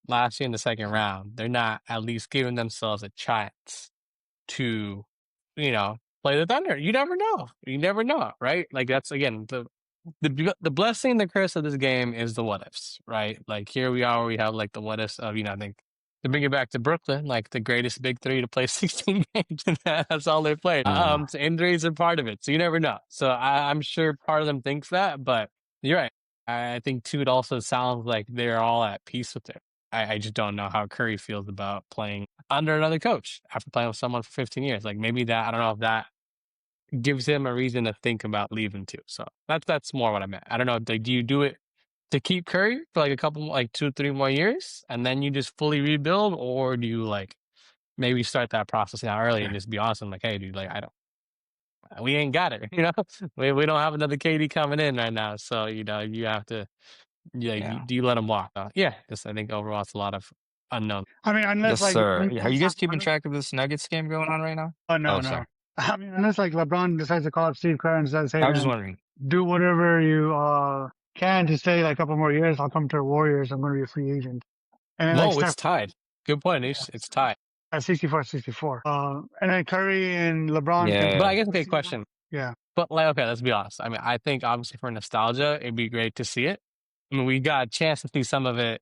last year in the second round, they're not at least giving themselves a chance to, you know, play the Thunder. You never know. You never know, right? Like that's again the blessing and the curse of this game is the what ifs, right? Like here we are, we have like the what ifs of I think to bring it back to Brooklyn, like the greatest big three to play 16 games, and that's all they played. So injuries are part of it, so you never know. So I'm sure part of them thinks that, but you're right. I think too. It also sounds like they're all at peace with it. I just don't know how Curry feels about playing under another coach after playing with someone for 15 years. Like maybe that I don't know if that gives him a reason to think about leaving too. So that's more what I meant. I don't know. Like, do you do it to keep Curry for like a couple, like 2, 3 more years, and then you just fully rebuild, or do you like maybe start that process now early and just be honest and like, hey, dude, like I don't, we ain't got it, we don't have another KD coming in right now, so you have to, yeah, Yeah. do you let him walk? Yeah, just I think overall it's a lot of unknown. I mean, unless Yes, like sir. Are you guys keeping unless, track of this Nuggets game going on right now? oh no, Oh, sorry. no. I mean, unless like LeBron decides to call up Steve Kerr and says, "Hey I was just man, wondering. do whatever you can to stay like a couple more years. I'll come to the Warriors. I'm going to be a free agent." And then like Whoa, it's Steph tied. Good point, Nish. It's tied. at 64-64. And then Curry and LeBron can. But Yeah. I guess okay, question. Yeah. But like, okay, let's be honest. I mean, I think obviously for nostalgia, it'd be great to see it. I mean, we got a chance to see some of it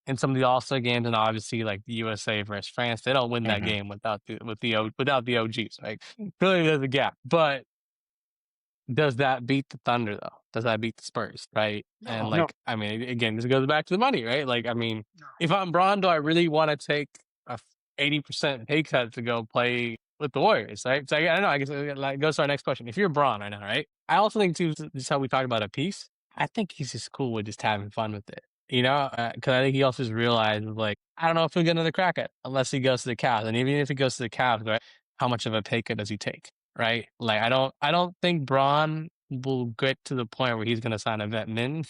in some of the All-Star games, and obviously like the USA versus France, they don't win that Mhm. game without without the OGs. Right? Clearly, there's a gap. But does that beat the Thunder though? Does that beat the Spurs? Right? And No. like, I mean, again, this goes back to the money, right? Like, I mean, No. if I'm Braun, do I really want to take a 80% pay cut to go play with the Warriors? Right? So I don't know. I guess it goes to our next question. If you're Braun right now, right? I also think too, just how we talked about a piece. I think he's just cool with just having fun with it. Because I think he also just realized like I don't know if he'll get another crack at it unless he goes to the Cavs, and even if he goes to the Cavs, right? How much of a pay cut does he take? Right? Like I don't think Braun will get to the point where he's gonna sign a vet min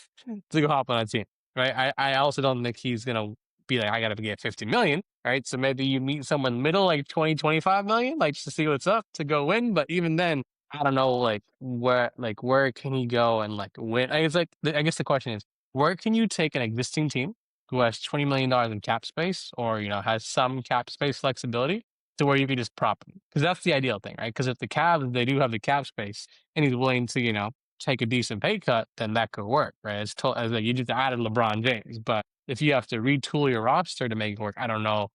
to go hop on a team. Right? I also don't think he's gonna be like, I gotta get 50 million, right? So maybe you meet someone middle, like 20, 25 million, like just to see what's up to go win. But even then, I don't know, where can he go and like win? I guess the question is, where can you take an existing team who has $20 million in cap space or, has some cap space flexibility to where you can just prop him? Because that's the ideal thing, right? Because if the Cavs, they do have the cap space and he's willing to, take a decent pay cut, then that could work, right? As like you just added LeBron James, but if you have to retool your roster to make it work, I don't know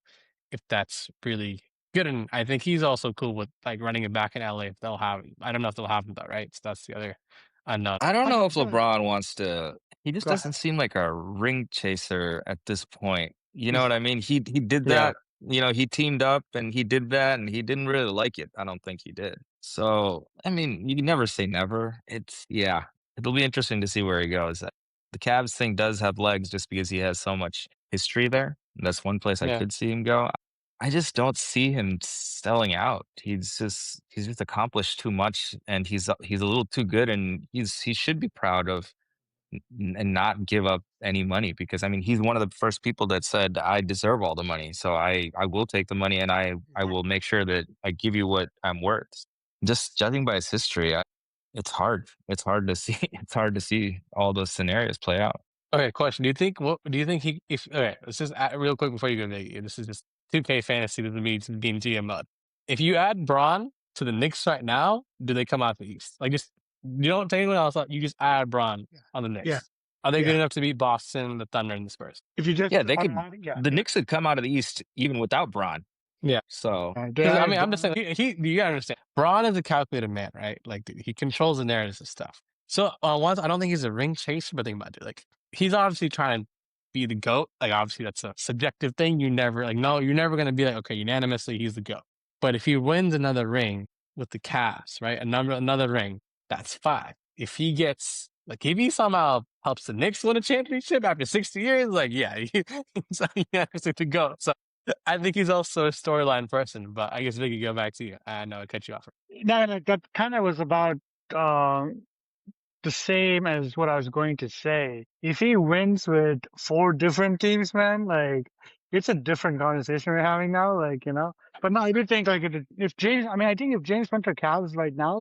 if that's really good. And I think he's also cool with like running it back in LA if they'll have him. I don't know if they'll have him though, right? So that's the other unknown. I don't I know feel if like, LeBron wants to. He just go ahead. doesn't seem like a ring chaser at this point. You know what I mean? He did Yeah. that. He teamed up and he did that, and he didn't really like it. I don't think he did. So, I mean, you can never say never. Yeah, it'll be interesting to see where he goes. The Cavs thing does have legs just because he has so much history there. That's one place I Yeah. could see him go. I just don't see him selling out. He's just accomplished too much, and he's a little too good, and he should be proud of and not give up any money because I mean he's one of the first people that said I deserve all the money, so I will take the money and I will make sure that I give you what I'm worth. Just judging by his history, it's hard. It's hard to see. It's hard to see all those scenarios play out. Okay, question. What do you think he if okay, let's just add, real quick before you go Niggy. This is just 2K fantasy with me being GM mode. If you add Braun to the Knicks right now, do they come out the East? Like just you don't take anyone else out, you just add Braun on the Yeah. Knicks. Are they good Yeah. enough to beat Boston, the Thunder, and the Spurs? If you just Yeah, they could. automatic, yeah. The Knicks could come out of the East even without Braun. Yeah. So They Because I added mean, I'm just Braun. saying you gotta understand. Braun is a calculated man, right? Like dude, he controls the narratives and stuff. So once I don't think he's a ring chaser, but think about it. Like he's obviously trying to be the GOAT. Like obviously that's a subjective thing. You never like no, you're never gonna be like, okay, unanimously he's the GOAT. But if he wins another ring with the Cavs, right? Another ring, that's 5. If he gets like if he somehow helps the Knicks win a championship after 60 years, like yeah, he's unanimously the GOAT. So I think he's also a storyline person, but I guess Vicky, go back to you. I know I cut you off. No, no, that kind of was about the same as what I was going to say. If he wins with 4 different teams, man, like it's a different conversation we're having now, But no, I do think like if James, I think if James went to Cavs right now,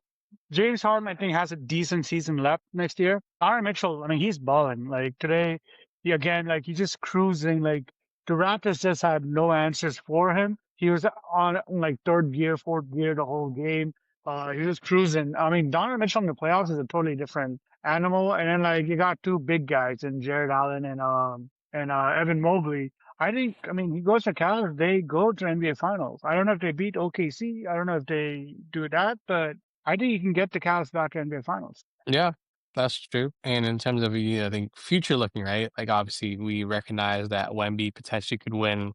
James Harden, I think, has a decent season left next year. Aaron Mitchell, he's balling. Like today, he's just cruising. Like the Raptors just had no answers for him. He was on like 3rd gear, 4th gear the whole game. He was cruising. I mean, Donovan Mitchell in the playoffs is a totally different animal. And then like you got two big guys in Jared Allen and Evan Mobley. I mean, he goes to Cavs, they go to NBA Finals. I don't know if they beat OKC. I don't know if they do that, but I think you can get the Cavs back to NBA Finals. Yeah, that's true. And in terms of, I think future looking, right? Like obviously we recognize that Wemby potentially could win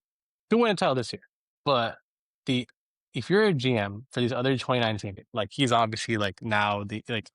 a title this year. But the if you're a GM for these other 29 teams, like he's obviously like now the like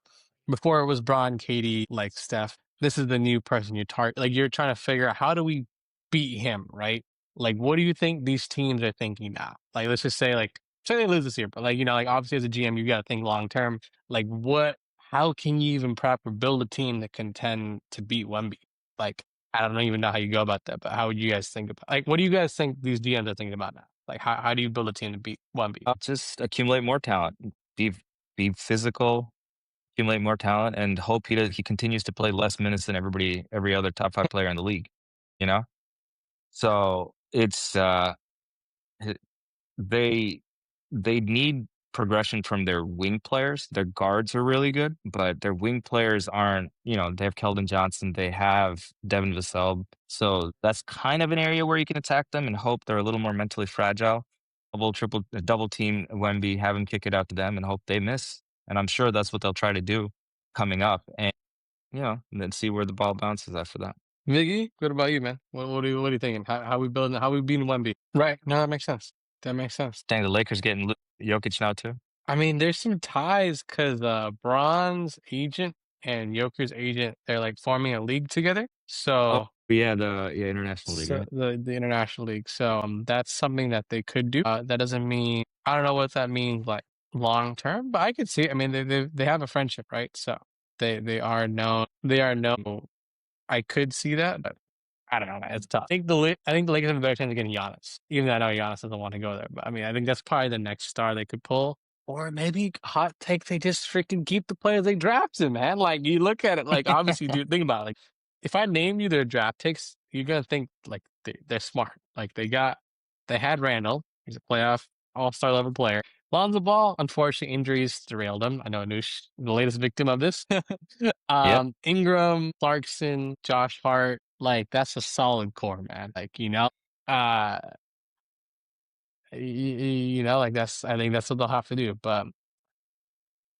before it was Braun, Katie, like Steph. This is the new person you target. Like you're trying to figure out how do we beat him, right? Like what do you think these teams are thinking now? Like let's just say like say they lose this year, but like like obviously as a GM you got to think long term. Like what how can you even prep or build a team that contend to beat Wemby? Like, I don't even know how you go about that, but how would you guys think about like what do you guys think these DMs are thinking about now? Like how do you build a team to beat Wemby? Just accumulate more talent, be be physical, accumulate more talent, and hope he continues to play less minutes than every other top 5 player in the league, you know? So, it's, h they they need progression from their wing players. Their guards are really good, but their wing players aren't, they have Keldon Johnson, they have Devin Vassell. So that's kind of an area where you can attack them and hope they're a little more mentally fragile. Double team Wemby, have him kick it out to them and hope they miss. And I'm sure that's what they'll try to do coming up. And then see where the ball bounces after that. Miggy, what about you, man? What are you thinking? How we building? How we beating Wemby? Right? No, that makes sense. That makes sense. Dang, the Lakers getting Jokic now too. I mean, there's some ties because Braun's agent and Joker's agent they're like forming a league together. Oh, So yeah, the international league, so right? the international league. So that's something that they could do. That doesn't mean I don't know what that means like long term, but I could see. It. I mean, they have a friendship, right? So they are known. They are known. I could see that, but I don't know. Man. It's tough. I think the Lakers have a better chance of getting Giannis, even though I know Giannis doesn't want to go there. But I mean, I think that's probably the next star they could pull. Or maybe hot take, they just freaking keep the players they drafted, man. Like you look at it, like obviously, dude, think about it. Like if I name you their draft picks, you're gonna think like they're smart. Like they had Randall, he's a playoff all-star level player. Lonzo Ball, unfortunately, injuries derailed him. I know Anush, the latest victim of this. Yep. Ingram, Clarkson, Josh Hart, like that's a solid core, man. Like uh, like that's I think that's what they'll have to do. But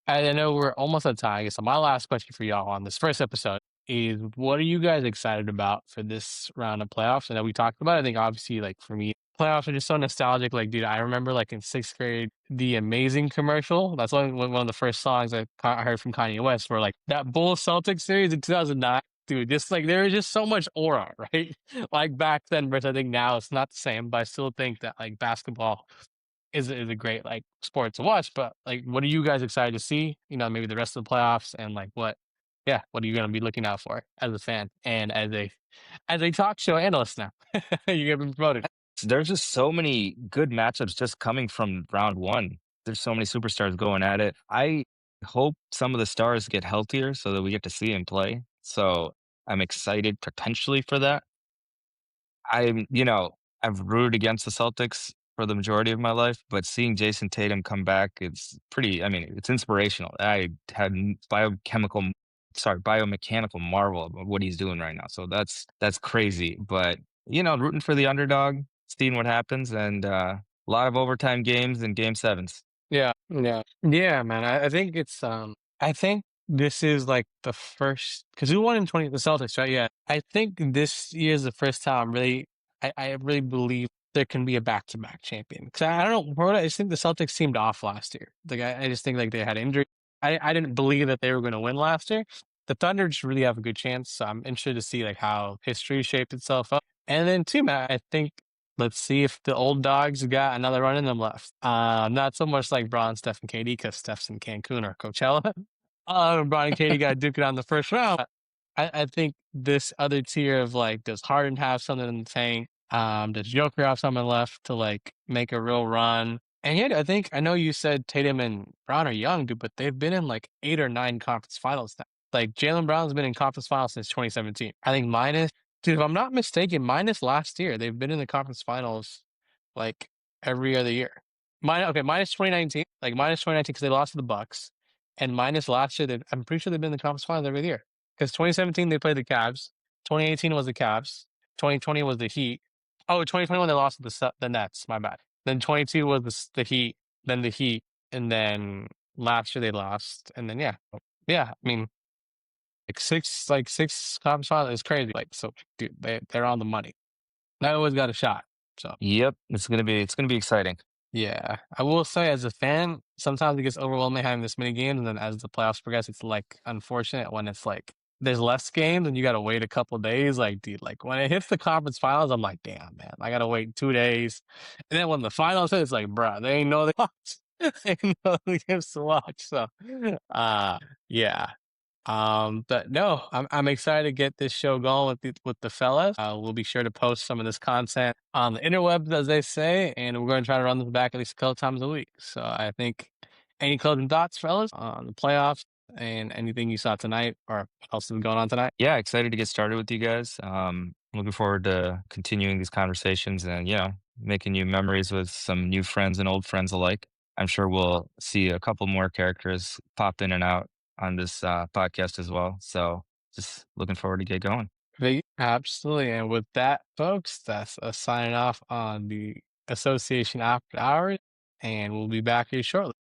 I know we're almost at time. I guess so my last question for y'all on this first episode is what are you guys excited about for this round of playoffs? I know we talked about it. I think obviously like for me, playoffs are just so nostalgic. Like, dude, I remember like in sixth grade, the Amazing commercial. That's one of the first songs I heard from Kanye West where like that Bulls Celtics series in 2009. Dude, just like there was just so much aura, right? Like back then, versus I think now it's not the same, but I still think that like basketball is a great like sport to watch. But like, what are you guys excited to see? Maybe the rest of the playoffs and like what are you going to be looking out for as a fan and as a talk show analyst now? You're getting promoted. There's just so many good matchups just coming from round one. There's so many superstars going at it. I hope some of the stars get healthier so that we get to see him play. So I'm excited potentially for that. I've rooted against the Celtics for the majority of my life, but seeing Jason Tatum come back, it's inspirational. I had biomechanical marvel of what he's doing right now. So that's crazy. But, rooting for the underdog, seeing what happens, and a lot of overtime games and game sevens. Yeah, yeah, yeah, man. I think I think this is like the first because we won in 20 the Celtics, right? Yeah, I think this year is the first time I really believe there can be a back-to-back champion. Because I don't know, I just think the Celtics seemed off last year. Like I just think like they had injury. I didn't believe that they were going to win last year. The Thunder just really have a good chance. So I'm interested to see like how history shaped itself up. And then too, Matt, I think let's see if the old dogs got another run in them left. Not so much like Braun, Steph, and KD because Steph's in Cancun or Coachella. Braun and KD got to duke it on the first round. I think this other tier of like, does Harden have something in the tank? Does Joker have something left to like make a real run? And yet, I know you said Tatum and Brown are young, dude, but they've been in like 8 or 9 conference finals now. Like Jaylen Brown's been in conference finals since 2017. I think dude, if I'm not mistaken, minus last year, they've been in the conference finals like every other year. minus 2019, like minus 2019 because they lost to the Bucks, and minus last year. I'm pretty sure they've been in the conference finals every year. Because 2017 they played the Cavs, 2018 was the Cavs, 2020 was the Heat. Oh, 2021 they lost to the Nets. My bad. Then 22 was the Heat, then the Heat, and then last year they lost, and then yeah. I mean, like six conference finals is crazy. Like so, dude, they're on the money. They always got a shot. So. Yep, it's gonna be exciting. Yeah, I will say as a fan, sometimes it gets overwhelming having this many games, and then as the playoffs progress, it's like unfortunate when it's like there's less games and you gotta wait a couple days. Like, dude, like when it hits the conference finals, I'm like, damn, man, I gotta wait 2 days. And then when the finals hit, it's like, bruh, they ain't know they watch. They ain't know the games to watch. So, yeah. But no, I'm excited to get this show going with the fellas. We'll be sure to post some of this content on the interwebs, as they say, and we're going to try to run this back at least a couple times a week. So I think any closing thoughts, fellas, on the playoffs and anything you saw tonight or what else is going on tonight? Yeah, excited to get started with you guys. Looking forward to continuing these conversations and making new memories with some new friends and old friends alike. I'm sure we'll see a couple more characters pop in and out on this podcast as well. So just looking forward to get going. Absolutely. And with that, folks, that's a signing off on the Association After Hours, and we'll be back here shortly.